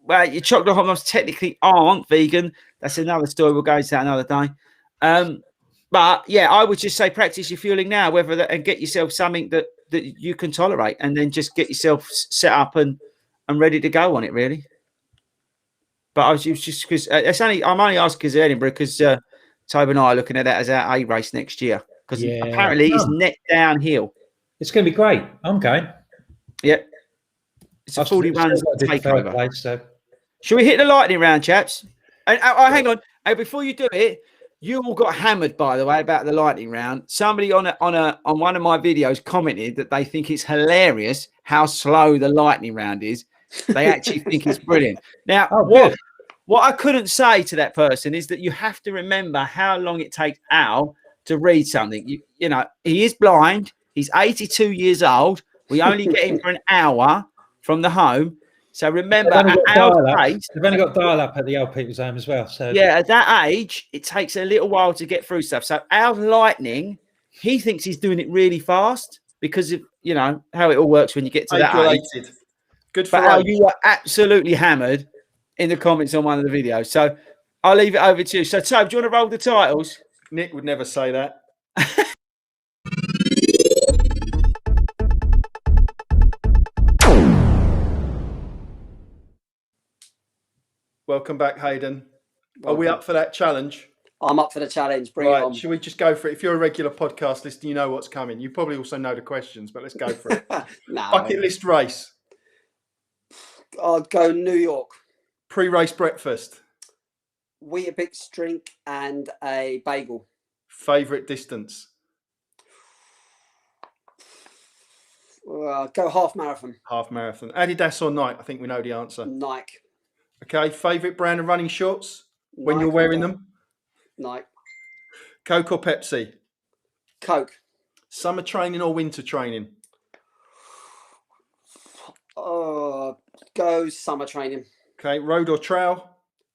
Well, your chocolate hobnobs technically aren't vegan. That's another story. We'll go into that another day. But yeah, I would just say practice your fueling now, whether that, and get yourself something that you can tolerate, and then just get yourself set up and ready to go on it, really. But I was just because I'm only asking because of Edinburgh, because Tobe and I are looking at that as our A race next year, because apparently it's net downhill. It's going to be great. I'm going. Yep. It's a 40 runs takeover. Place, so. Should we hit the lightning round, chaps? And hang on. And before you do it, you all got hammered, by the way, about the lightning round. Somebody on one of my videos commented that they think it's hilarious how slow the lightning round is. They actually think it's brilliant. Now, what I couldn't say to that person is that you have to remember how long it takes Al to read something. You know, he is blind. He's 82 years old. We only get him for an hour from the home. So remember, they've only got dial-up at the old people's home as well. So yeah, at that age, it takes a little while to get through stuff. So Al's lightning, he thinks he's doing it really fast because of, you know, how it all works when you get to that age. Good for Al, you were absolutely hammered in the comments on one of the videos. So I'll leave it over to you. So Tobe, do you want to roll the titles? Nick would never say that. Welcome back, Hayden. Are we up for that challenge? I'm up for the challenge. Bring it on. Should we just go for it? If you're a regular podcast listener, you know what's coming. You probably also know the questions, but let's go for it. Bucket list race. I'd go New York. Pre-race breakfast. Weetabix drink and a bagel. Favourite distance. Go half marathon. Half marathon. Adidas or Nike? I think we know the answer. Nike. Okay. Favourite brand of running shorts when Nike you're wearing them? Nike. Coke or Pepsi? Coke. Summer training or winter training? Go summer training. Okay. Road or trail?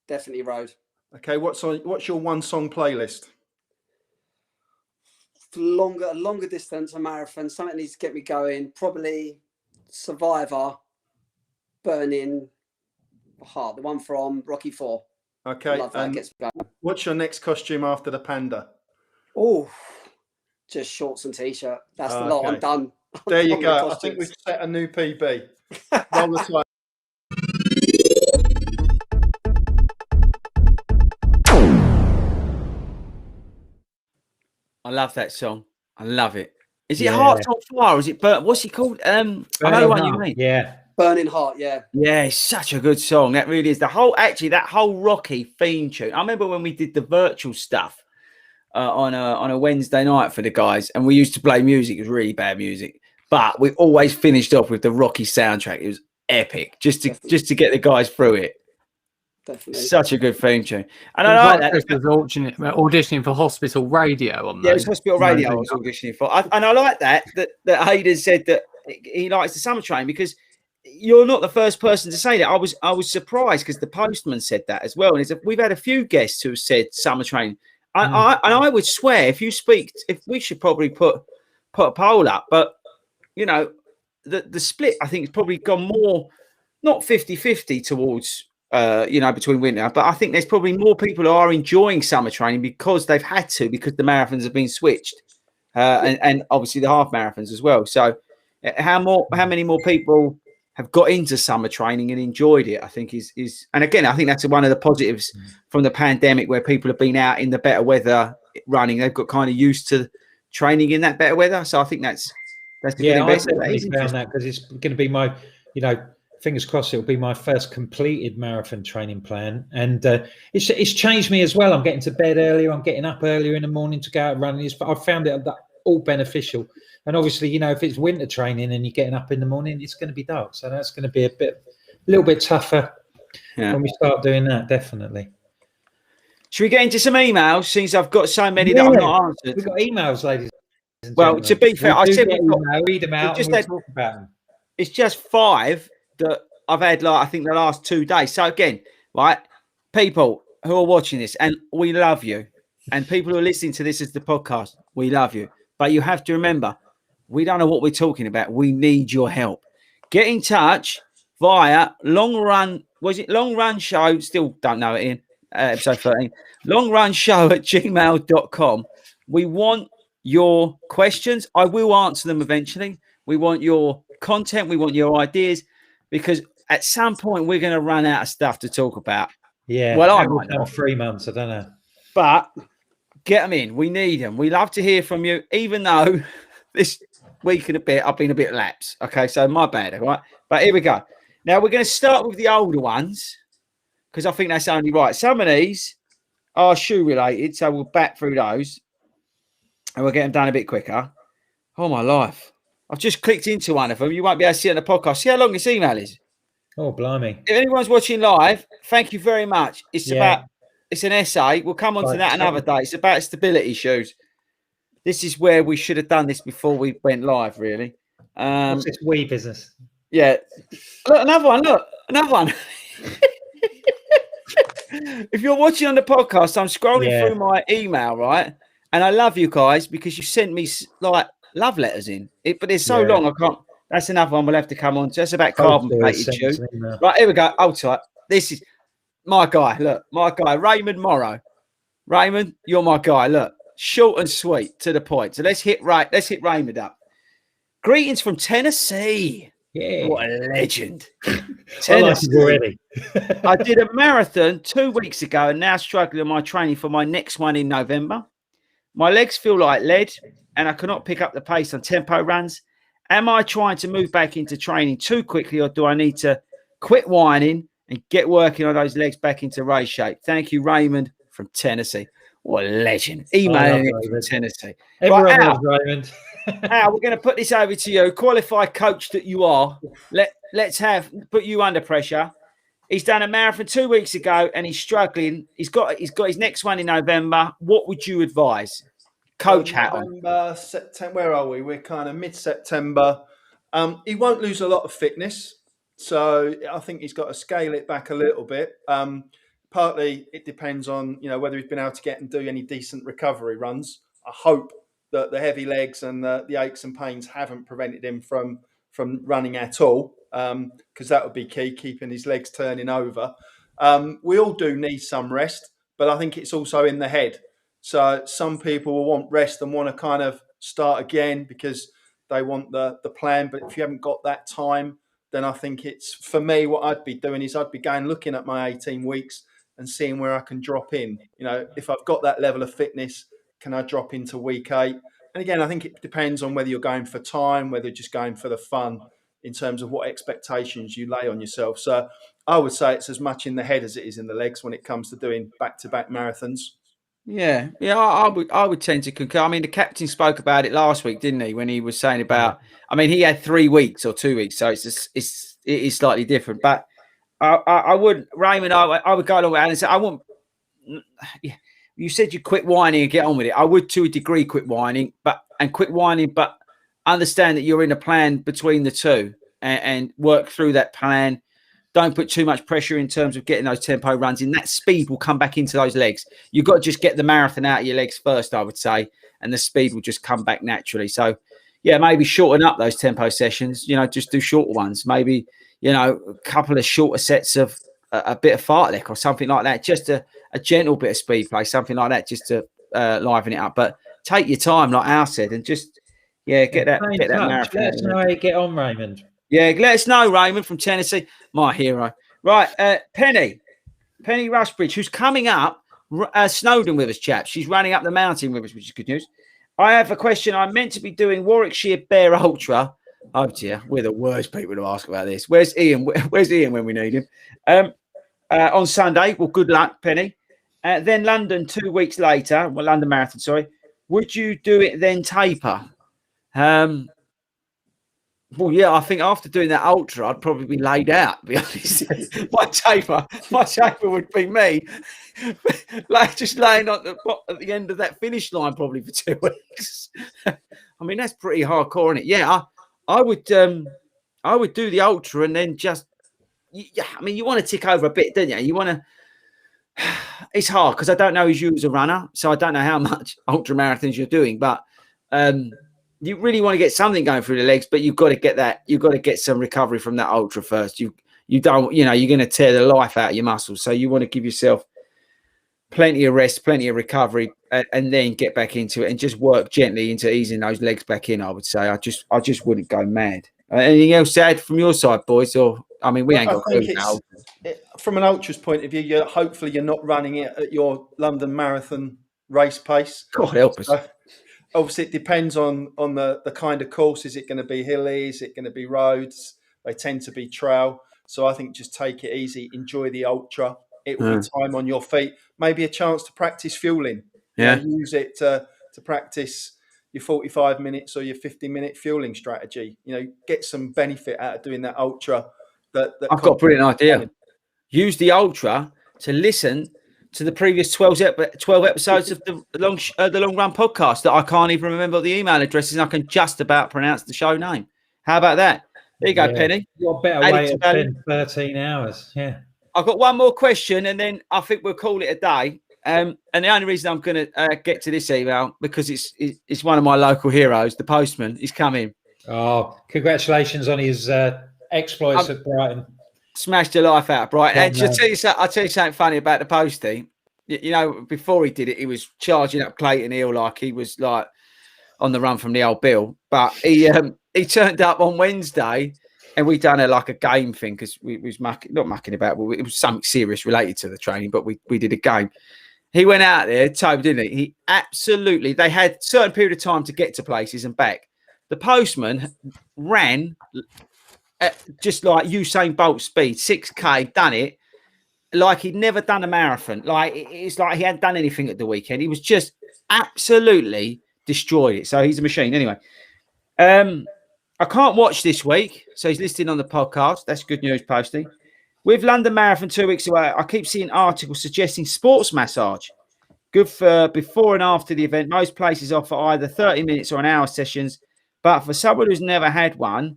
Definitely road. Okay. What's your one song playlist? Longer distance, a marathon. Something needs to get me going. Probably Survivor, Burning Heart, the one from Rocky 4. Okay. Love that. Gets me going. What's your next costume after the panda? Oh, just shorts and t-shirt. That's the lot. I'm done. There you go. I think we've set a new PB. Roll the slide. I love that song. I love it. Is it Hearts on Fire? Or is it what's it called? I know the one you mean. Yeah. Burning Heart, yeah. Yeah, it's such a good song. That really is. That whole Rocky theme tune. I remember when we did the virtual stuff on a Wednesday night for the guys, and we used to play music. It was really bad music, but we always finished off with the Rocky soundtrack. It was epic, just to get the guys through it. Definitely. Such a good theme tune. And I like that. Chris was auditioning for Hospital Radio on Yeah, it was Hospital Radio I was auditioning for. And I like that Hayden said that he likes the summer train, because you're not the first person to say that. I was surprised because the postman said that as well. And we've had a few guests who have said summer train. I would swear if we should probably put a poll up, but you know, the split I think has probably gone more, not 50-50 towards between winter, but I think there's probably more people who are enjoying summer training because they've had to, because the marathons have been switched, and obviously the half marathons as well. So how many more people have got into summer training and enjoyed it, I think is and again, I think that's one of the positives from the pandemic, where people have been out in the better weather running. They've got kind of used to training in that better weather. So I think that's a good investment. I found that, because it's going to be my, fingers crossed, it'll be my first completed marathon training plan. And it's changed me as well. I'm getting to bed earlier. I'm getting up earlier in the morning to go out running. I've found it all beneficial. And obviously, if it's winter training and you're getting up in the morning, it's going to be dark. So that's going to be a little bit tougher when we start doing that, definitely. Should we get into some emails, since I've got so many that I've not answered? We've got emails, ladies and well, gentlemen. to be fair, I said read them out and we'll talk about them. It's just 5 that I've had, I think, the last 2 days. So again, right, people who are watching this, and we love you, and people who are listening to this as the podcast, we love you. But you have to remember, we don't know what we're talking about. We need your help. Get in touch via Long Run Show. Still don't know it, Ian. Episode 13. longrunshow@gmail.com. We want your questions. I will answer them eventually. We want your content. We want your ideas, because at some point we're going to run out of stuff to talk about. Yeah. Well, I might not. 3 months. I don't know. But get them in. We need them. We love to hear from you, even though this week and a bit I've been a bit lapsed. Okay, so my bad. All right. But here we go. Now we're going to start with the older ones, because I think that's only right. Some of these are shoe related, so we'll back through those and we'll get them done a bit quicker. Oh, my life. I've just clicked into one of them. You won't be able to see it on the podcast. See how long this email is? Oh, blimey. If anyone's watching live, thank you very much. It's an essay. We'll come on to that another day. It's about stability shoes. This is where we should have done this before we went live, really. What's this wee business? Yeah. Look, another one. If you're watching on the podcast, I'm scrolling through my email, right? And I love you guys, because you sent me love letters in. But they're so long, I can't. That's another one we'll have to come on to. That's about carbon plated shoes. Right, here we go. Hold tight. This is my guy. Look, my guy, Raymond Morrow. Raymond, you're my guy. Look, short and sweet, to the point. So let's hit Raymond up. Greetings from Tennessee. Yeah. What a legend. Tennessee already. I did a marathon 2 weeks ago and now struggling with my training for my next one in November. My legs feel like lead and I cannot pick up the pace on tempo runs. Am I trying to move back into training too quickly, or do I need to quit whining and get working on those legs back into race shape? Thank you, Raymond from Tennessee. What a legend. Emailing it from Tennessee. Everyone loves Raymond. Al, we're going to put this over to you, qualified coach that you are. Let's put you under pressure. He's done a marathon 2 weeks ago, and he's struggling. He's got his next one in November. What would you advise? Coach hat on. November, September. Where are we? We're kind of mid-September. He won't lose a lot of fitness, so I think he's got to scale it back a little bit. Partly it depends on whether he's been able to get and do any decent recovery runs. I hope that the heavy legs and the aches and pains haven't prevented him from running at all, because that would be key, keeping his legs turning over. We all do need some rest, but I think it's also in the head. So some people will want rest and want to kind of start again because they want the plan. But if you haven't got that time, then I think it's, for me, what I'd be doing is I'd be going looking at my 18 weeks and seeing where I can drop in. If I've got that level of fitness, can I drop into week 8? And again, I think it depends on whether you're going for time, whether you're just going for the fun in terms of what expectations you lay on yourself. So I would say it's as much in the head as it is in the legs when it comes to doing back-to-back marathons. Yeah, I would tend to concur. I mean, the captain spoke about it last week, didn't he? When he was saying about, I mean, he had 3 weeks or 2 weeks, so it is slightly different. But I would, Raymond, I would go along with Alan and say, I want. Yeah, you said you quit whining and get on with it. I would, to a degree, quit whining, but understand that you're in a plan between the two and work through that plan. Don't put too much pressure in terms of getting those tempo runs in. That speed will come back into those legs. You've got to just get the marathon out of your legs first, I would say, and the speed will just come back naturally. So, yeah, maybe shorten up those tempo sessions, just do shorter ones. Maybe, a couple of shorter sets of a bit of fartlek or something like that. Just a gentle bit of speed play, something like that, just to liven it up. But take your time, like Al said, and just, get that marathon. Let us know how you get on, Raymond. Yeah, let us know, Raymond from Tennessee, my hero. Right, Penny Rushbridge, who's coming up Snowdon with us, chaps. She's running up the mountain with us, which is good news. I have a question. I'm meant to be doing Warwickshire Bear Ultra. Oh dear, we're the worst people to ask about this. Where's Ian? Where's Ian when we need him? On Sunday. Well, good luck, Penny. Then London 2 weeks later. Well, London Marathon, sorry. Would you do it then taper? Well, yeah, I think after doing that ultra, I'd probably be laid out, to be honest. my taper would be me, like just laying at the end of that finish line probably for 2 weeks. I mean, that's pretty hardcore, isn't it? Yeah, I would do the ultra and then just, I mean, you want to tick over a bit, don't you? You want to, it's hard because I don't know you as a runner, so I don't know how much ultra marathons you're doing, but you really want to get something going through the legs, but you've got to get that. You've got to get some recovery from that ultra first. You don't, you're going to tear the life out of your muscles. So you want to give yourself plenty of rest, plenty of recovery, and then get back into it and just work gently into easing those legs back in. I would say I just wouldn't go mad. Anything else to add from your side, boys? Or I mean, we ain't got to now. From an ultra's point of view, hopefully you're not running it at your London Marathon race pace. God help us. Obviously, it depends on the kind of course. Is it going to be hilly? Is it going to be roads? They tend to be trail. So I think just take it easy. Enjoy the ultra. It will be time on your feet. Maybe a chance to practice fueling. Yeah. Use it to practice your 45 minutes or your 50-minute fueling strategy. Get some benefit out of doing that ultra. I've got a brilliant idea. Use the ultra to listen to the previous 12 episodes of the long run podcast that I can't even remember the email addresses. And I can just about pronounce the show name. How about that? There you go, Penny. What better way to spend 13 hours? Yeah. I've got one more question, and then I think we'll call it a day. And the only reason I'm going to get to this email because it's one of my local heroes, the postman. He's coming. Oh, congratulations on his exploits at Brighton. Smashed the life out of Brighton. And I'll tell you something funny about the postie. Before he did it, he was charging up Clayton Hill like he was like on the run from the old Bill. But he turned up on Wednesday, and we done a game thing because we was not mucking about, but it was something serious related to the training. But we did a game. He went out there, Toby, didn't he? They had a certain period of time to get to places and back. The postman ran just like Usain Bolt speed, 6K, done it like he'd never done a marathon. Like it's like he hadn't done anything at the weekend. He was just absolutely destroyed it. So he's a machine. Anyway, I can't watch this week, so he's listening on the podcast. That's good news, Posty. With London Marathon 2 weeks away, I keep seeing articles suggesting sports massage. Good for before and after the event. Most places offer either 30 minutes or an hour sessions. But for someone who's never had one,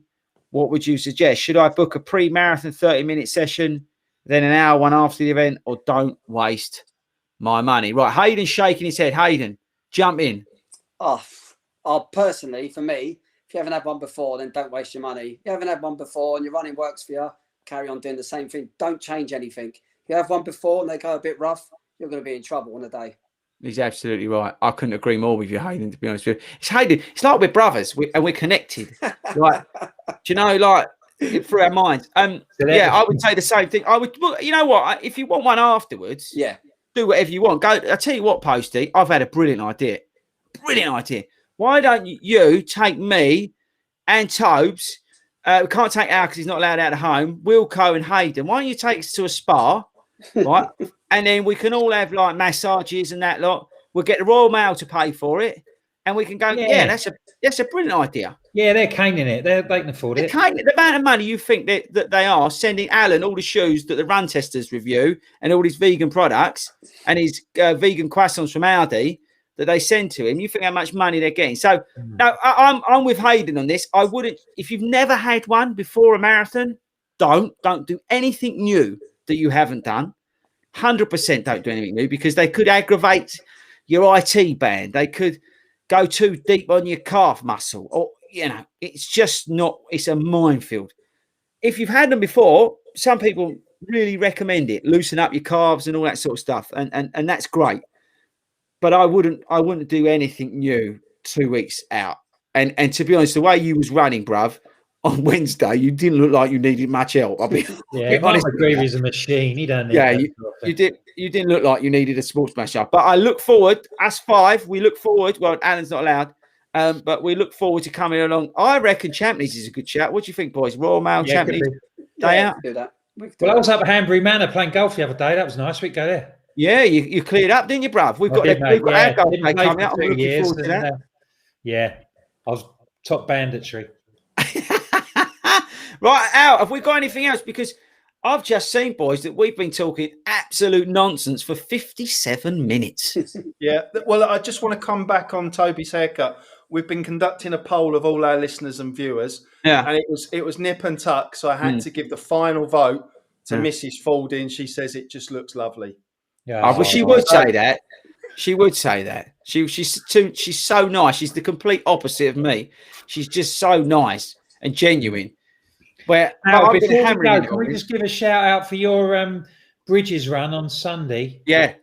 what would you suggest? Should I book a pre-marathon 30-minute session, then an hour one after the event, or don't waste my money? Right, Hayden's shaking his head. Hayden, jump in. Personally, for me, if you haven't had one before, then don't waste your money. If you haven't had one before and your running works for you, carry on doing the same thing. Don't change anything. If you have one before and they go a bit rough, you're going to be in trouble on the day. He's absolutely right. I couldn't agree more with you, Hayden, to be honest with you. It's Hayden. It's like we're brothers and we're connected. Like, do you know, like through our minds. Yeah, I would say the same thing. I would, you know what? If you want one afterwards, yeah, do whatever you want. Go. I tell you what, Posty, I've had a brilliant idea. Why don't you take me and Tobes? We can't take Al because he's not allowed out of home. Wilco and Hayden. Why don't you take us to a spa, right? And then we can all have like massages and that lot. We'll get the Royal Mail to pay for it, and we can go. Yeah, that's a brilliant idea. Yeah, they're caning it. They can afford it. The amount of money you think that they are sending Alan all the shoes that the Run Testers review and all his vegan products and his vegan croissants from Aldi that they send to him. You think how much money they're getting. So no, I'm with Hayden on this. I wouldn't, if you've never had one before a marathon, don't do anything new that you haven't done. 100% don't do anything new because they could aggravate your IT band. They could go too deep on your calf muscle, or it's just not. It's a minefield. If you've had them before, some people really recommend it. Loosen up your calves and all that sort of stuff, and that's great. But I wouldn't do anything new 2 weeks out. And to be honest, the way you was running, bruv, on Wednesday, you didn't look like you needed much help. I'll be honest. McGreevy's a machine. He don't need that. You didn't look like you needed a sports mashup. But I look forward, us five, we look forward. Well, Alan's not allowed, but we look forward to coming along. I reckon Champneys is a good chat. What do you think, boys? Royal Mail, Champneys, day out? Do that. Well, I was up at Hanbury Manor playing golf the other day. That was nice. We go there. Yeah, you cleared up, didn't you, bruv? We've got our golf day coming up. I'm looking forward to that. Yeah, I was top banditry. Right, Al, have we got anything else? Because I've just seen, boys, that we've been talking absolute nonsense for 57 minutes. Yeah, well, I just want to come back on Toby's haircut. We've been conducting a poll of all our listeners and viewers. Yeah. And it was nip and tuck, so I had to give the final vote to Mrs. FORDY, and she says it just looks lovely. Yeah, well, she would say that. She would say that. She's so nice. She's the complete opposite of me. She's just so nice and genuine. Where before we go, can we just give a shout out for your Bridges run on Sunday? Yeah,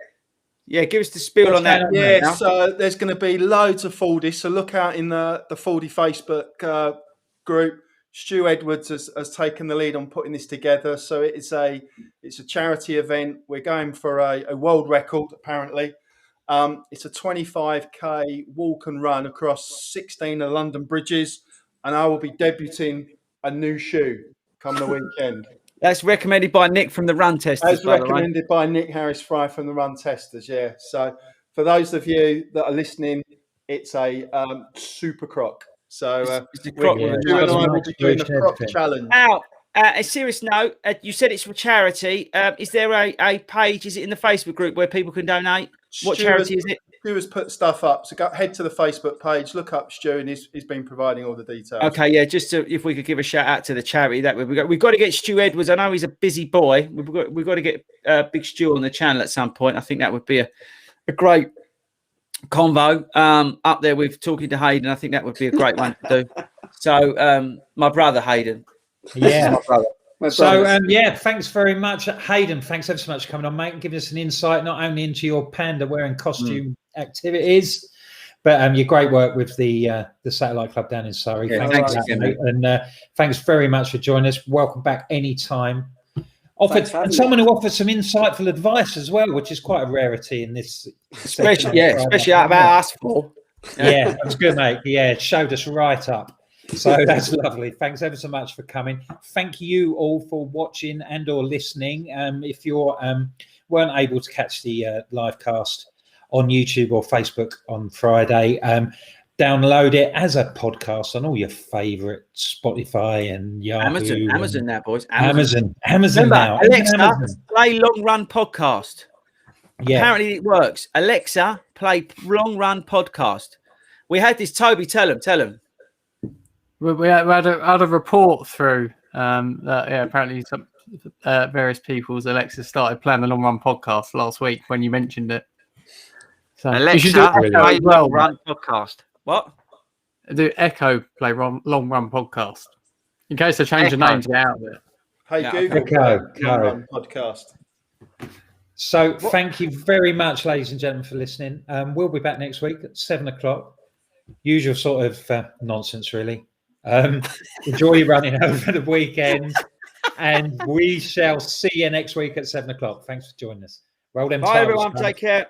give us the spiel on that. Yeah, so there's going to be loads of FORDY. So look out in the FORDY Facebook group. Stu Edwards has taken the lead on putting this together. So it's a charity event. We're going for a world record, apparently. It's a 25k walk and run across 16 of London bridges, and I will be debuting a new shoe come the weekend. That's recommended by Nick from the Run Testers. As recommended by Nick Harris-Fry from the Run Testers, yeah. So for those of you that are listening, it's a super croc. So it's a croc. you and I will be doing a croc challenge. Now, a serious note, you said it's for charity. Is there a page? Is it in the Facebook group where people can donate? What charity is it? Stu has put stuff up, so head to the Facebook page, look up Stu, and he's been providing all the details. Okay, yeah, if we could give a shout out to the charity, that we've got to get Stu Edwards. I know he's a busy boy. We've got to get Big Stu on the channel at some point. I think that would be a great convo up there with talking to Hayden. I think that would be a great one to do. So, my brother Hayden, yeah, my brother. So, thanks very much, Hayden. Thanks ever so much for coming on, mate, and giving us an insight not only into your panda wearing costume activities, but your great work with the Satellite Club down in Surrey. Yeah, thanks again, mate. And thanks very much for joining us. Welcome back anytime. Someone who offered some insightful advice as well, which is quite a rarity in this. Especially out of our us four. Yeah, that was good, mate. Yeah, it showed us right up. So that's lovely. Thanks ever so much for coming. Thank you all for watching and or listening. If you weren't able to catch the live cast on YouTube or Facebook on Friday, download it as a podcast on all your favourite Spotify and Yahoo. Amazon now, boys. Amazon Remember, now. Alexa, Amazon. play Long Run Podcast. Yeah. Apparently it works. Alexa, play Long Run Podcast. We had this. Toby, tell him. We had a report through that apparently some various people's Alexa started playing the Long Run Podcast last week when you mentioned it. So Alexa, you should do play Echo as well, Long Run Podcast. What? do Echo play Long Run Podcast in case I change the name to get out of it. Hey, Yeah, Google, Echo. Long Run Podcast. So thank you very much, ladies and gentlemen, for listening. We'll be back next week at 7:00. Usual sort of nonsense, really. Enjoy your running over the weekend, and we shall see you next week at 7:00. Thanks for joining us. Well, then, Bye, everyone. Take care.